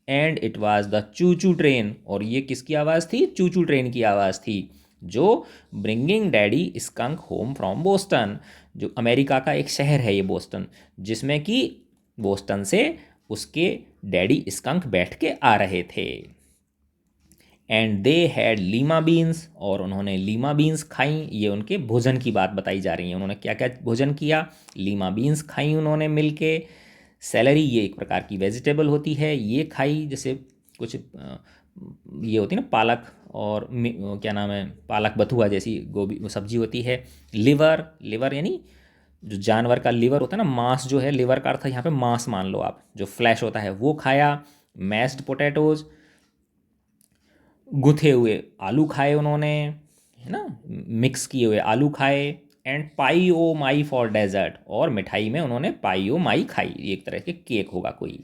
एंड इट वाज द चू चू ट्रेन, और ये किसकी आवाज़ थी, चू चू ट्रेन की आवाज़ थी, जो bringing daddy skunk home from Boston, जो अमेरिका का एक शहर है ये बोस्टन, जिसमें कि बोस्टन से उसके डैडी स्कंक बैठ के आ रहे थे। And they had Lima beans, और उन्होंने लीमा बीन्स खाई, ये उनके भोजन की बात बताई जा रही है, उन्होंने क्या क्या भोजन किया, लीमा बीन्स खाई उन्होंने मिलके। सेलरी, ये एक प्रकार की वेजिटेबल होती है, ये खाई, जैसे कुछ ये होती है ना पालक, और क्या नाम है, पालक बथुआ जैसी गोभी सब्जी होती है। लिवर, लिवर यानी जो जानवर का लिवर होता है ना, मांस जो है, लिवर का अर्थ है यहाँ पे मांस मान लो आप, जो फ्लैश होता है वो खाया। मैस्ड पोटैटोज, गुथे हुए आलू खाए उन्होंने, है ना, मिक्स किए हुए आलू खाए। And pie oh my for dessert, और मिठाई में उन्होंने पाई ओ माई खाई, एक तरह के केक होगा कोई।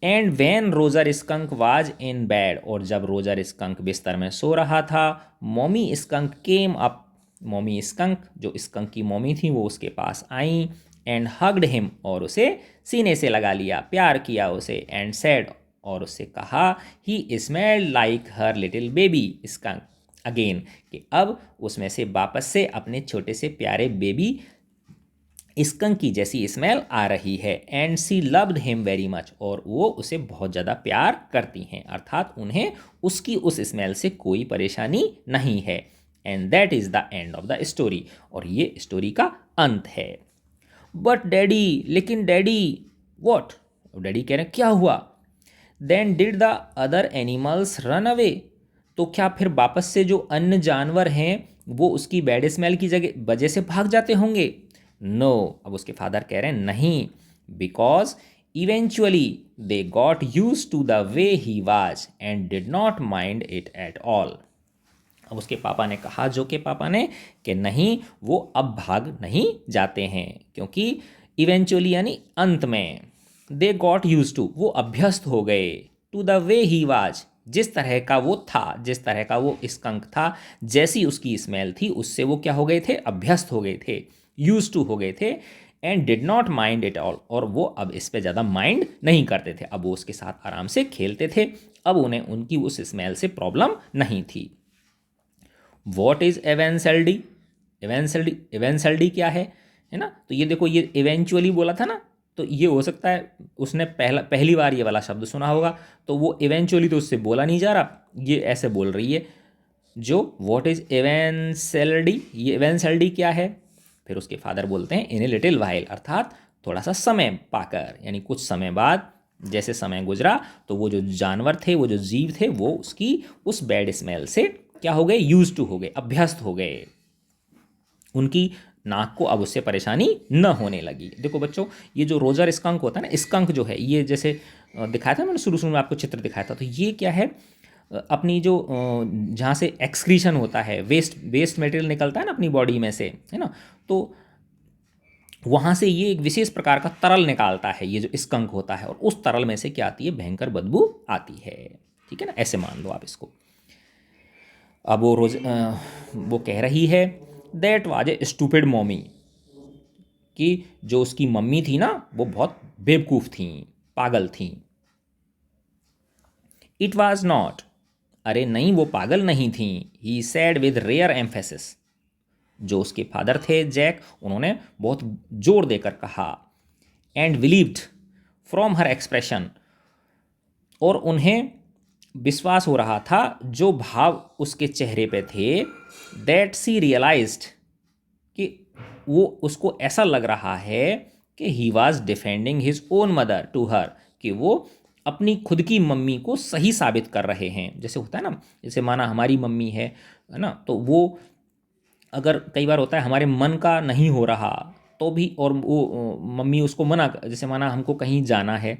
And when Roger Skunk was in bed, और जब रोजर स्कंक बिस्तर में सो रहा था, mommy skunk came up, mommy skunk जो स्कंक की मॉमी थी वो उसके पास आई। एंड हग्ड हिम, और उसे सीने से लगा लिया, प्यार किया उसे। एंड सेड, और उससे कहा, he smelled like her little baby skunk again, कि अब उसमें से वापस से अपने छोटे से प्यारे बेबी स्कंक की जैसी स्मेल आ रही है। And she loved him very much, और वो उसे बहुत ज़्यादा प्यार करती हैं, अर्थात उन्हें उसकी उस स्मेल से कोई परेशानी नहीं है। And that is the end of the story, और ये स्टोरी का अंत है। बट डैडी, लेकिन डैडी, वॉट, डैडी कह रहे हैं क्या हुआ। Then did the other animals run away, तो क्या फिर वापस से जो अन्य जानवर हैं वो उसकी बैड स्मेल की जगह वजह से भाग जाते होंगे। नो, अब उसके फादर कह रहे हैं नहीं, because eventually they got used to the way he was and did not mind it at all. अब उसके पापा ने कहा, जो के पापा ने, कि नहीं वो अब भाग नहीं जाते हैं, क्योंकि इवेंचुअली यानी अंत में, दे गॉट यूज टू, वो अभ्यस्त हो गए, to the way he was, जिस तरह का वो था, जिस तरह का वो स्कंक था, जैसी उसकी स्मेल थी, उससे वो क्या हो गए थे, अभ्यस्त हो गए थे, यूज टू हो गए थे। And did not mind it all, और वो अब इस पे ज़्यादा माइंड नहीं करते थे, अब वो उसके साथ आराम से खेलते थे, अब उन्हें उनकी उस स्मेल से प्रॉब्लम नहीं थी। वॉट इज़ एवेंसेल्डी, एवेंसेल्डी क्या है ना, तो ये देखो, ये इवेंचुअली बोला था ना, तो ये हो सकता है उसने पहली बार ये वाला शब्द सुना होगा, तो वो इवेंचुअली तो उससे बोला नहीं जा रहा, ये ऐसे बोल रही है जो व्हाट इज़ एवेंसेल्डी, ये एवेंसेल्डी क्या है। फिर उसके फादर बोलते हैं इन ए लिटिल वाइल, अर्थात थोड़ा सा समय पाकर, यानी कुछ समय बाद, जैसे समय गुजरा तो वो जो जानवर थे, वो जो जीव थे, वो उसकी उस बैड स्मेल से क्या हो गए, यूज टू हो गए, अभ्यस्त हो गए, उनकी नाक को अब उससे परेशानी न होने लगी। देखो बच्चों, ये जो रोजर स्कंक होता है ना, स्कंक जो है ये जैसे दिखाया था मैंने, शुरू शुरू में आपको चित्र दिखाया था। तो ये क्या है, अपनी जो जहाँ से एक्सक्रीशन होता है, वेस्ट वेस्ट मटेरियल निकलता है ना अपनी बॉडी में से, है ना, तो वहाँ से ये एक विशेष प्रकार का तरल निकालता है, ये जो स्कंक होता है, और उस तरल में से क्या आती है, भयंकर बदबू आती है। ठीक है ना, ऐसे मान लो आप इसको। अब वो वो कह रही है that was a stupid mommy, कि जो उसकी मम्मी थी ना वो बहुत बेवकूफ़ थी, पागल थी। इट वाज नॉट, अरे नहीं वो पागल नहीं थी। ही सैड विद रेयर एम्फेसिस, जो उसके फादर थे जैक, उन्होंने बहुत जोर देकर कहा। And believed from her expression, और उन्हें विश्वास हो रहा था जो भाव उसके चेहरे पे थे, दैट सी रियलाइज्ड, कि वो उसको ऐसा लग रहा है कि he was defending his own mother to her, कि वो अपनी खुद की मम्मी को सही साबित कर रहे हैं। जैसे होता है ना, जैसे माना हमारी मम्मी है ना, तो वो अगर कई बार होता है हमारे मन का नहीं हो रहा तो भी, और वो मम्मी उसको मना, जैसे माना हमको कहीं जाना है,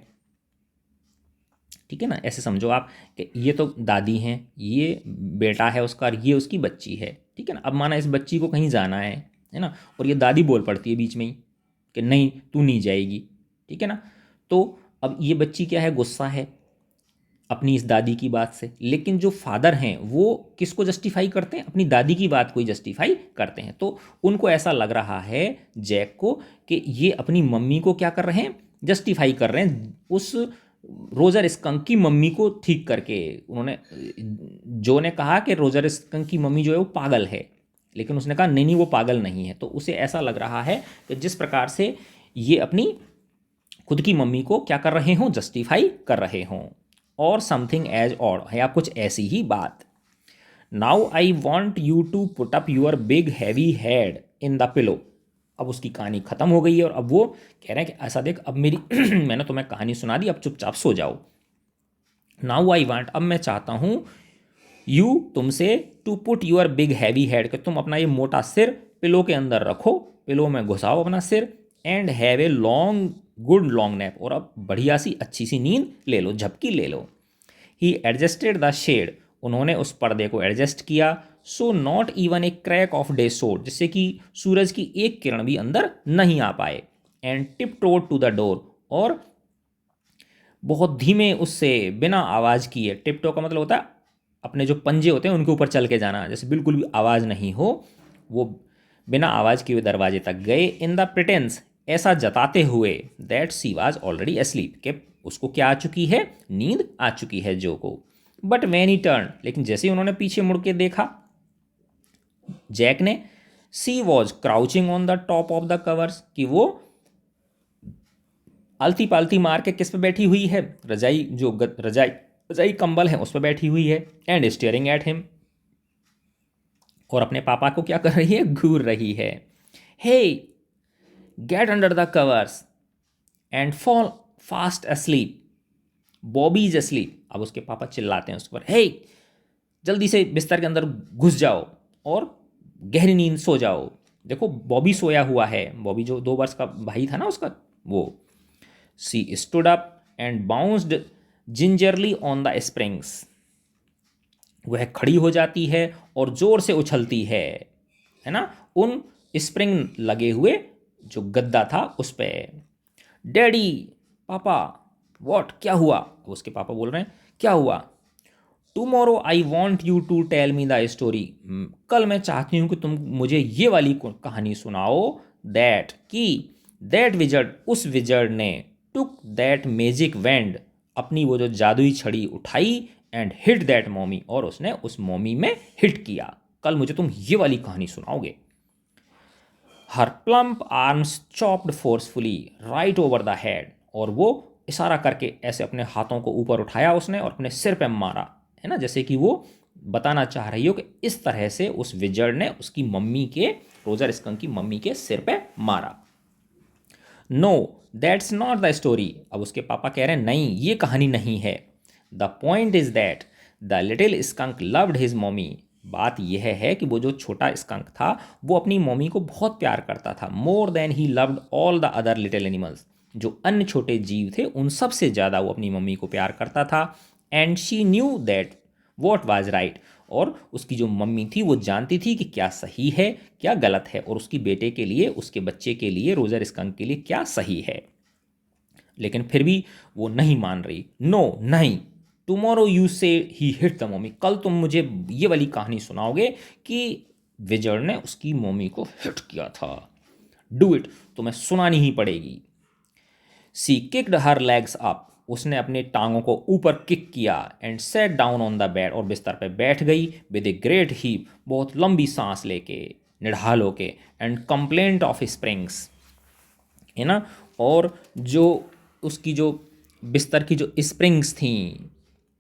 ठीक है ना, ऐसे समझो आप कि ये तो दादी हैं, ये बेटा है उसका, और ये उसकी बच्ची है, ठीक है ना। अब माना इस बच्ची को कहीं जाना है ना, और ये दादी बोल पड़ती है बीच में ही कि नहीं तू नहीं जाएगी, ठीक है ना। तो अब ये बच्ची क्या है, गुस्सा है अपनी इस दादी की बात से, लेकिन जो फादर हैं वो किसको जस्टिफाई करते हैं, अपनी दादी की बात को ही जस्टिफाई करते हैं। तो उनको ऐसा लग रहा है जैक को कि ये अपनी मम्मी को क्या कर रहे हैं, जस्टिफाई कर रहे हैं, उस रोजर स्कंक की मम्मी को ठीक करके। उन्होंने, जो ने कहा कि रोजर स्कंक की मम्मी जो है वो पागल है, लेकिन उसने कहा नहीं नहीं वो पागल नहीं है। तो उसे ऐसा लग रहा है कि जिस प्रकार से ये अपनी खुद की मम्मी को क्या कर रहे हों, जस्टिफाई कर रहे हों, और समथिंग एज ऑड, है या कुछ ऐसी ही बात। Now I want you to put up your big heavy head in the pillow. अब उसकी कहानी खत्म हो गई है, और अब वो कह रहे हैं कि ऐसा देख, अब मेरी मैंने तुम्हें कहानी सुना दी, अब चुपचाप सो जाओ। नाउ आई वांट, अब मैं चाहता हूँ, यू तुमसे, to put your big heavy head, कि तुम अपना ये मोटा सिर पिलो के अंदर रखो, पिलो में घुसाओ अपना सिर, and have a long good long nap, और अब बढ़िया सी अच्छी सी नींद ले लो, झपकी ले लो। ही एडजस्टेड द शेड, उन्होंने उस पर्दे को एडजस्ट किया, so not even a crack of day showed, जिससे कि सूरज की एक किरण भी अंदर नहीं आ पाए। And tiptoed to the door, और बहुत धीमे उससे बिना आवाज़ किए, टिप टो का मतलब होता है अपने जो पंजे होते हैं उनके ऊपर चल के जाना, जैसे बिल्कुल भी आवाज़ नहीं हो, वो बिना आवाज़ किए दरवाजे तक गए। इन द प्रिटेंस, ऐसा जताते हुए, that she was already asleep, के उसको क्या आ चुकी है, नींद आ चुकी है जो को। बट वैन ही टर्न, लेकिन जैसे ही उन्होंने पीछे मुड़ के देखा जैक ने, she was crouching on the top of the covers, कि वो आलती पालती मार के किस पे बैठी हुई है, रजाई, जो रजाई रजाई कंबल है उस पर बैठी हुई है। एंड स्टेयरिंग एट हिम, और अपने पापा को क्या कर रही है, घूर रही है। Hey get under the covers and fall fast asleep, Bobby is asleep. अब उसके पापा चिल्लाते हैं उस पर, हे जल्दी से बिस्तर के अंदर घुस जाओ और गहरी नींद सो जाओ। देखो बॉबी सोया हुआ है, बॉबी जो 2 वर्ष का भाई था ना उसका, वो। सी stood up and bounced gingerly on the springs, वह खड़ी हो जाती है और जोर से उछलती है ना, उन स्प्रिंग लगे हुए जो गद्दा था उस पे। डैडी, पापा, व्हाट, क्या हुआ, उसके पापा बोल रहे हैं क्या हुआ। Tomorrow I want you to tell me the story, कल मैं चाहती हूँ कि तुम मुझे ये वाली कहानी सुनाओ। दैट, कि दैट विजर्ड, उस विजर्ड ने, टुक दैट मैजिक वैंड, अपनी वो जो जादुई छड़ी उठाई, एंड हिट दैट मॉमी, और उसने उस मॉमी में हिट किया। कल मुझे तुम ये वाली कहानी सुनाओगे। Her plump arms chopped forcefully right over the head, और वो इशारा करके ऐसे अपने हाथों को ऊपर उठाया उसने और अपने सिर पे मारा, है ना, जैसे कि वो बताना चाह रही हो कि इस तरह से उस विजर्ड ने उसकी मम्मी के, रोजर स्कंक की मम्मी के सिर पे मारा। No that's not the story, अब उसके पापा कह रहे हैं नहीं ये कहानी नहीं है। The point is that the little skunk loved his mommy, बात यह है कि वो जो छोटा स्कंक था वो अपनी मम्मी को बहुत प्यार करता था, more than he loved all the other little animals, जो अन्य छोटे जीव थे उन सब से ज़्यादा वो अपनी मम्मी को प्यार करता था। And she knew that what was right, और उसकी जो मम्मी थी वो जानती थी कि क्या सही है क्या गलत है, और उसकी बेटे के लिए, उसके बच्चे के लिए, रोजर स्कंक के लिए क्या सही है। लेकिन फिर भी वो नहीं मान रही। नो नहीं, टुमारो यू से ही हिट द मम्मी, कल तुम मुझे ये वाली कहानी सुनाओगे कि विजर्ड ने उसकी मम्मी को हिट किया था। डू इट, तुम्हें सुनानी ही पड़ेगी। सी किक्ड हर लेग्स अप, उसने अपने टांगों को ऊपर किक किया। And set down on the bed, और बिस्तर पे बैठ गई। विद ए ग्रेट हीप, बहुत लंबी सांस लेके, निढाल होके। एंड कंप्लेंट ऑफ स्प्रिंग्स, है ना, और जो उसकी जो बिस्तर की जो स्प्रिंग्स थी,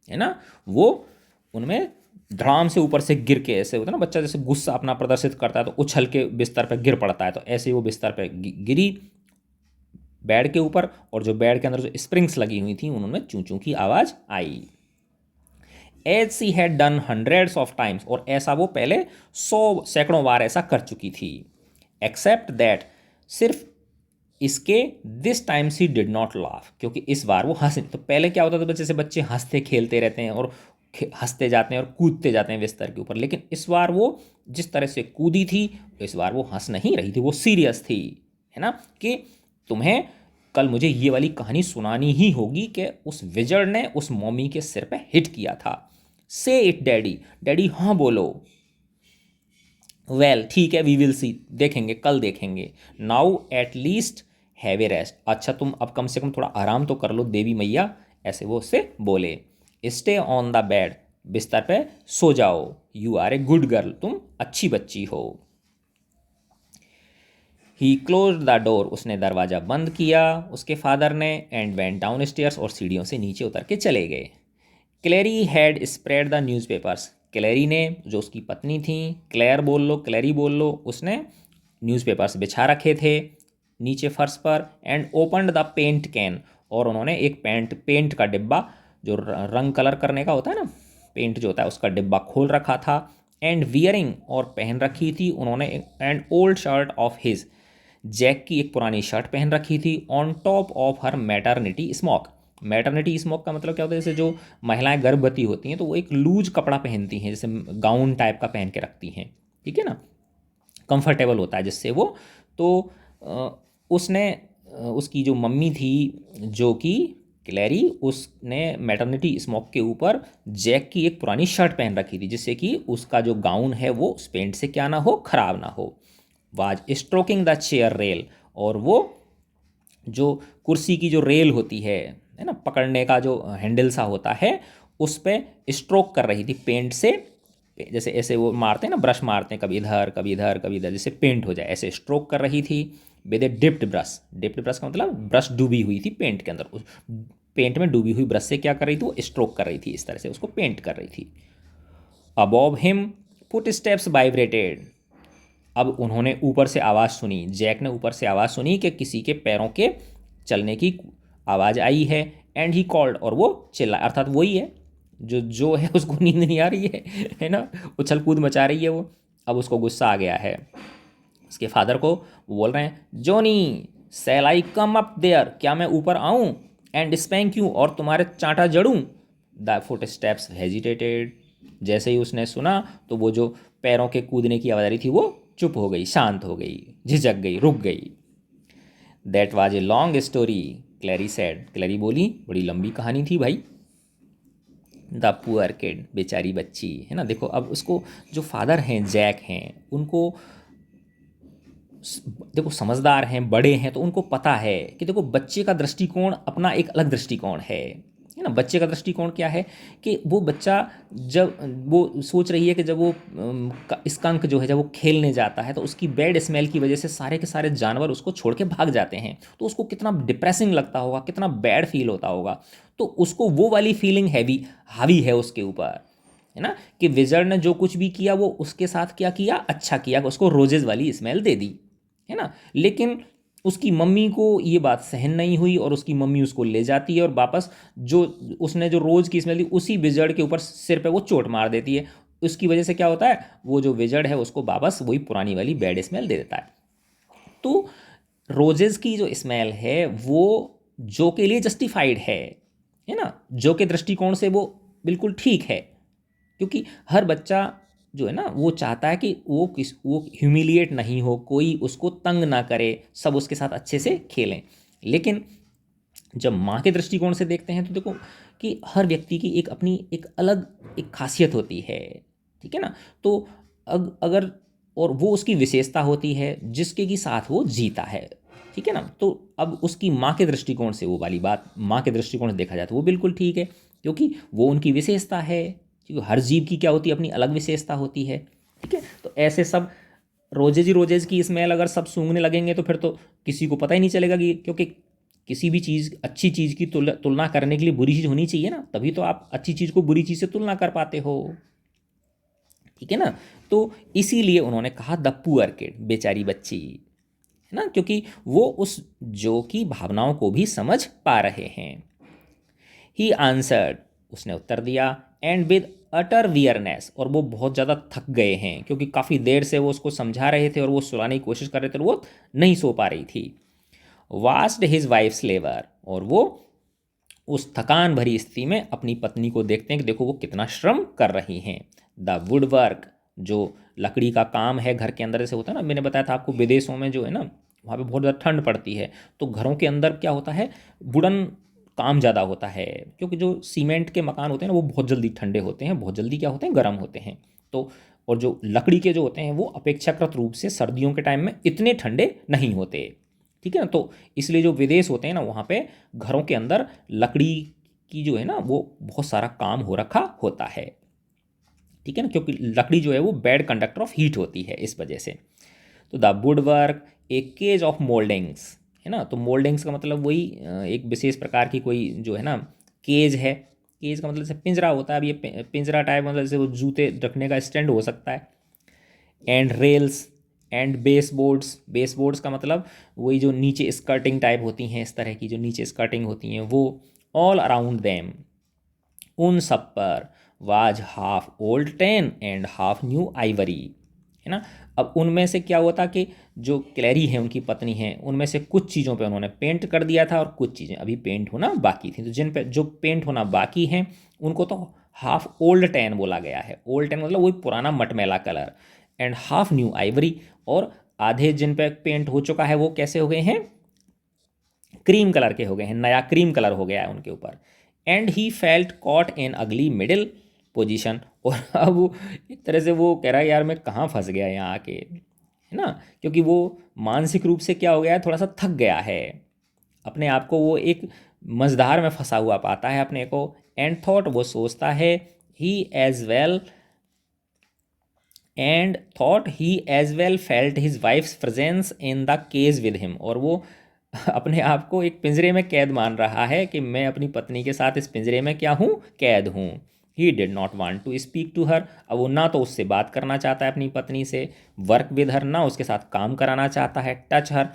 है ना, वो उनमें धड़ाम से ऊपर से गिर के, ऐसे होता है ना बच्चा जैसे गुस्सा अपना प्रदर्शित करता है तो उछल के बिस्तर पर गिर पड़ता है, तो ऐसे ही वो बिस्तर पर गिरी बेड के ऊपर, और जो बेड के अंदर जो स्प्रिंग्स लगी हुई थी उन्होंने चूं चूं की आवाज़ आई। As she had done hundreds of times, और ऐसा वो पहले सैकड़ों बार ऐसा कर चुकी थी। एक्सेप्ट दैट, सिर्फ इसके this time she did not laugh, क्योंकि इस बार वो हंस, तो पहले क्या होता था बच्चे से बच्चे हंसते खेलते रहते हैं और हंसते जाते हैं और कूदते जाते हैं बिस्तर के ऊपर, लेकिन इस बार वो जिस तरह से कूदी थी इस बार वो हंस नहीं रही थी, वो सीरियस थी, है ना, कि तुम्हें कल मुझे ये वाली कहानी सुनानी ही होगी कि उस विजर्ड ने उस मॉमी के सिर पे हिट किया था। से इट डैडी, डैडी हाँ बोलो। वेल ठीक है, वी विल सी, देखेंगे कल देखेंगे। Now at least have a rest, अच्छा तुम अब कम से कम थोड़ा आराम तो कर लो देवी मैया, ऐसे वो उससे बोले। स्टे ऑन द बेड, बिस्तर पे सो जाओ। You are a good girl, तुम अच्छी बच्ची हो। ही क्लोज द डोर, उसने दरवाज़ा बंद किया उसके फादर ने। एंड वेंट डाउन स्टेयर्स, और सीढ़ियों से नीचे उतर के चले गए। क्लेरी हैड स्प्रेड द न्यूज़पेपर्स, क्लेरी ने, जो उसकी पत्नी थी, क्लेयर बोल लो क्लेरी बोल लो, उसने न्यूज़पेपर्स बिछा रखे थे नीचे फर्श पर। And opened the paint can, और उन्होंने एक पेंट का डिब्बा, जो रंग कलर करने का होता है ना, पेंट जो होता है उसका डिब्बा खोल रखा था। एंड वियरिंग, और पहन रखी थी उन्होंने, and old shirt of his, Jack की एक पुरानी शर्ट पहन रखी थी। On top of her maternity smock, maternity smock का मतलब क्या होता है, जैसे जो महिलाएं गर्भवती होती हैं तो वो एक लूज कपड़ा पहनती हैं, जैसे गाउन टाइप का पहन के रखती हैं, ठीक है ना, कंफर्टेबल होता है जिससे वो। तो उसने उसकी जो मम्मी थी जो कि क्लैरी, उसने मैटरनिटी स्मॉक के ऊपर जैक की एक पुरानी शर्ट पहन रखी थी, जिससे कि उसका जो गाउन है वो उस पेंट से क्या ना हो, खराब ना हो। Was stroking the chair rail, और वो जो कुर्सी की जो रेल होती है ना, पकड़ने का जो हैंडल सा होता है, उस पर स्ट्रोक कर रही थी पेंट से, जैसे ऐसे वो मारते हैं ना, ब्रश मारते हैं कभी इधर कभी इधर कभी इधर, जैसे पेंट हो जाए, ऐसे स्ट्रोक कर रही थी। With A dipped brush, dipped brush का मतलब ब्रश डूबी हुई थी पेंट के अंदर, उस पेंट में डूबी हुई ब्रश से क्या कर रही थी, वो स्ट्रोक कर रही थी, इस तरह से उसको पेंट कर रही थी। Above him foot steps vibrated, अब उन्होंने ऊपर से आवाज़ सुनी, जैक ने ऊपर से आवाज़ सुनी कि किसी के पैरों के चलने की आवाज़ आई है। एंड ही कॉल्ड, और वो चिल्ला, अर्थात वही है जो है उसको नींद नहीं आ रही है ना, उछल कूद मचा रही है वो। अब उसको गुस्सा आ गया है उसके फादर को, वो बोल रहे हैं, Joanie shall I come up there, क्या मैं ऊपर आऊँ, एंड स्पैंक यू, और तुम्हारे चांटा जड़ूँ। द फुट स्टेप्स हेजिटेटेड, जैसे ही उसने सुना तो वो जो पैरों के कूदने की आवाज़ आ रही थी वो चुप हो गई, शांत हो गई, झिझक गई, रुक गई। That was a long story, Clare said, Clare बोली बड़ी लंबी कहानी थी भाई। द पुअर किड, बेचारी बच्ची, है ना, देखो अब उसको जो फादर हैं जैक हैं, उनको देखो समझदार हैं, बड़े हैं, तो उनको पता है कि देखो बच्चे का दृष्टिकोण अपना एक अलग दृष्टिकोण है ना। बच्चे का दृष्टिकोण क्या है कि वो बच्चा जब वो सोच रही है कि जब वो स्कंक जो है जब वो खेलने जाता है तो उसकी बैड स्मेल की वजह से सारे के सारे जानवर उसको छोड़ के भाग जाते हैं, तो उसको कितना डिप्रेसिंग लगता होगा, कितना बैड फील होता होगा। तो उसको वो वाली फीलिंग हैवी हावी है उसके ऊपर, है ना, कि विजर्ड ने जो कुछ भी किया वो उसके साथ क्या किया, अच्छा किया, उसको रोजेज वाली स्मेल दे दी, है ना। लेकिन उसकी मम्मी को ये बात सहन नहीं हुई और उसकी मम्मी उसको ले जाती है और वापस जो उसने जो रोज़ की स्मेल दी उसी विजर्ड के ऊपर सिर पे वो चोट मार देती है। उसकी वजह से क्या होता है, वो जो विजर्ड है उसको वापस वही पुरानी वाली बैड स्मेल दे देता है। तो रोजेज़ की जो स्मेल है वो जो के लिए जस्टिफाइड है ना, जो के दृष्टिकोण से वो बिल्कुल ठीक है, क्योंकि हर बच्चा जो है ना वो चाहता है कि वो ह्यूमिलिएट नहीं हो, कोई उसको तंग ना करे, सब उसके साथ अच्छे से खेलें। लेकिन जब माँ के दृष्टिकोण से देखते हैं तो देखो कि हर व्यक्ति की एक अपनी एक अलग एक खासियत होती है, ठीक है ना। तो अगर और वो उसकी विशेषता होती है जिसके की साथ वो जीता है, ठीक है ना। तो अब उसकी माँ के दृष्टिकोण से वो वाली बात माँ के दृष्टिकोण से देखा जाए तो वो बिल्कुल ठीक है, क्योंकि वो उनकी विशेषता है, क्योंकि हर जीव की क्या होती है, अपनी अलग विशेषता होती है, ठीक है। तो ऐसे सब रोजेज ही रोजेज की स्मेल अगर सब सूंघने लगेंगे तो फिर तो किसी को पता ही नहीं चलेगा कि, क्योंकि किसी भी चीज़ अच्छी चीज़ की तुलना करने के लिए बुरी चीज़ होनी चाहिए ना, तभी तो आप अच्छी चीज़ को बुरी चीज़ से तुलना कर पाते हो, ठीक है ना। तो इसीलिए उन्होंने कहा द पुअर किड, बेचारी बच्ची, है ना, क्योंकि वो उस जो की भावनाओं को भी समझ पा रहे हैं। ही आंसर्ड, उसने उत्तर दिया, एंड विद अटर वियरनेस, और वो बहुत ज़्यादा थक गए हैं क्योंकि काफ़ी देर से वो उसको समझा रहे थे और वो सुलाने की कोशिश कर रहे थे और वो नहीं सो पा रही थी। वास्ट हिज वाइफ्स लेबर, और वो उस थकान भरी स्थिति में अपनी पत्नी को देखते हैं कि देखो वो कितना श्रम कर रही हैं। द वुड वर्क, जो लकड़ी का काम है घर के अंदर, जैसे होता है ना, मैंने बताया था आपको विदेशों में जो है ना वहाँ पे बहुत ज़्यादा ठंड पड़ती है, तो घरों के अंदर क्या होता है, वुडन काम ज़्यादा होता है, क्योंकि जो सीमेंट के मकान होते हैं ना वो बहुत जल्दी ठंडे होते हैं, बहुत जल्दी क्या होते हैं, गर्म होते हैं। तो और जो लकड़ी के जो होते हैं वो अपेक्षाकृत रूप से सर्दियों के टाइम में इतने ठंडे नहीं होते, ठीक है ना। तो इसलिए जो विदेश होते हैं ना वहाँ पे घरों के अंदर लकड़ी की जो है ना वो बहुत सारा काम हो रखा होता है, ठीक है ना, क्योंकि लकड़ी जो है वो बैड कंडक्टर ऑफ हीट होती है इस वजह से। तो the woodwork a cage of mouldings, है ना, तो मोल्डिंग्स का मतलब वही एक विशेष प्रकार की कोई जो है ना केज है। केज का मतलब जैसे पिंजरा होता है, अब ये पिंजरा टाइप मतलब जैसे वो जूते रखने का स्टैंड हो सकता है। And rails and base boards का मतलब वही जो नीचे स्कर्टिंग टाइप होती हैं, इस तरह की जो नीचे स्कर्टिंग होती हैं वो। ऑल अराउंड देम, उन सब पर, was half old ten and half new Ivory, है ना। अब उनमें से क्या हुआ था कि जो क्लैरी है उनकी पत्नी है, उनमें से कुछ चीज़ों पे उन्होंने पेंट कर दिया था और कुछ चीज़ें अभी पेंट होना बाकी थी। तो जिन पे जो पेंट होना बाकी हैं उनको तो हाफ ओल्ड टैन बोला गया है। ओल्ड टैन मतलब वही पुराना मटमैला colour. And half new Ivory, और आधे जिन पे पेंट हो चुका है वो कैसे हो गए हैं, क्रीम कलर के हो गए हैं, नया क्रीम कलर हो गया है उनके ऊपर। And he felt caught in अगली मिडिल पोजीशन, और अब एक तरह से वो कह रहा है यार मैं कहाँ फंस गया यहाँ आके, है ना, क्योंकि वो मानसिक रूप से क्या हो गया है, थोड़ा सा थक गया है, अपने आप को वो एक मझधार में फंसा हुआ पाता है अपने को। एंड थॉट, वो सोचता है, he as well and thought he as well felt his wife's presence in the cage with him, और वो अपने आप को एक पिंजरे में कैद मान रहा है कि मैं अपनी पत्नी के साथ इस पिंजरे में क्या हूँ, कैद हूँ। He did not want to speak to her, अब वो ना तो उससे बात करना चाहता है अपनी पत्नी से, वर्क विद हर, ना उसके साथ काम कराना चाहता है, टच हर,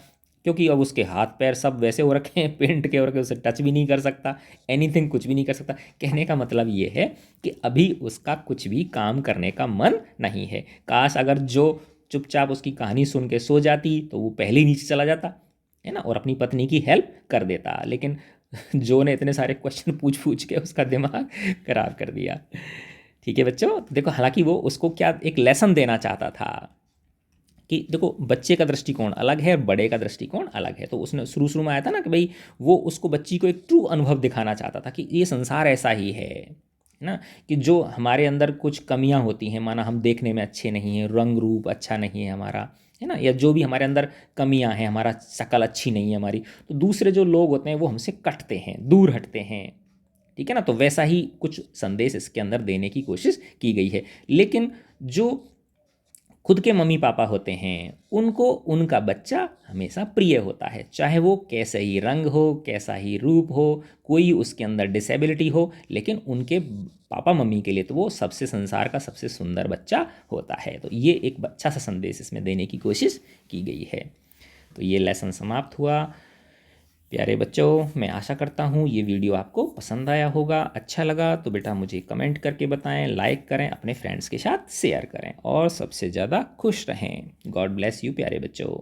क्योंकि अब उसके हाथ पैर सब वैसे हो रखे हैं पेंट के, और के उसे टच भी नहीं कर सकता, एनीथिंग कुछ भी नहीं कर सकता। कहने का मतलब ये है कि अभी उसका कुछ भी काम करने का मन नहीं है। काश अगर जो चुपचाप उसकी कहानी सुन के सो जाती तो वो पहले ही नीचे चला जाता, है ना, और अपनी पत्नी की हेल्प कर देता, लेकिन जो ने इतने सारे क्वेश्चन पूछ पूछ के उसका दिमाग खराब कर दिया। ठीक है बच्चों, तो देखो हालांकि वो उसको क्या एक लेसन देना चाहता था कि देखो बच्चे का दृष्टिकोण अलग है और बड़े का दृष्टिकोण अलग है। तो उसने शुरू शुरू में आया था ना कि भाई वो उसको बच्ची को एक ट्रू अनुभव दिखाना चाहता था कि ये संसार ऐसा ही है ना, कि जो हमारे अंदर कुछ कमियां होती हैं, माना हम देखने में अच्छे नहीं हैं, रंग रूप अच्छा नहीं है हमारा, है ना, या जो भी हमारे अंदर कमियां हैं, हमारा शक्ल अच्छी नहीं है हमारी, तो दूसरे जो लोग होते हैं वो हमसे कटते हैं, दूर हटते हैं, ठीक है ना। तो वैसा ही कुछ संदेश इसके अंदर देने की कोशिश की गई है। लेकिन जो खुद के मम्मी पापा होते हैं उनको उनका बच्चा हमेशा प्रिय होता है, चाहे वो कैसे ही रंग हो, कैसा ही रूप हो, कोई उसके अंदर डिसेबिलिटी हो, लेकिन उनके पापा मम्मी के लिए तो वो सबसे संसार का सबसे सुंदर बच्चा होता है। तो ये एक अच्छा सा संदेश इसमें देने की कोशिश की गई है। तो ये लेसन समाप्त हुआ। प्यारे बच्चों, मैं आशा करता हूँ ये वीडियो आपको पसंद आया होगा। अच्छा लगा तो बेटा मुझे कमेंट करके बताएं, लाइक करें, अपने फ्रेंड्स के साथ शेयर करें और सबसे ज़्यादा खुश रहें। गॉड ब्लेस यू प्यारे बच्चों।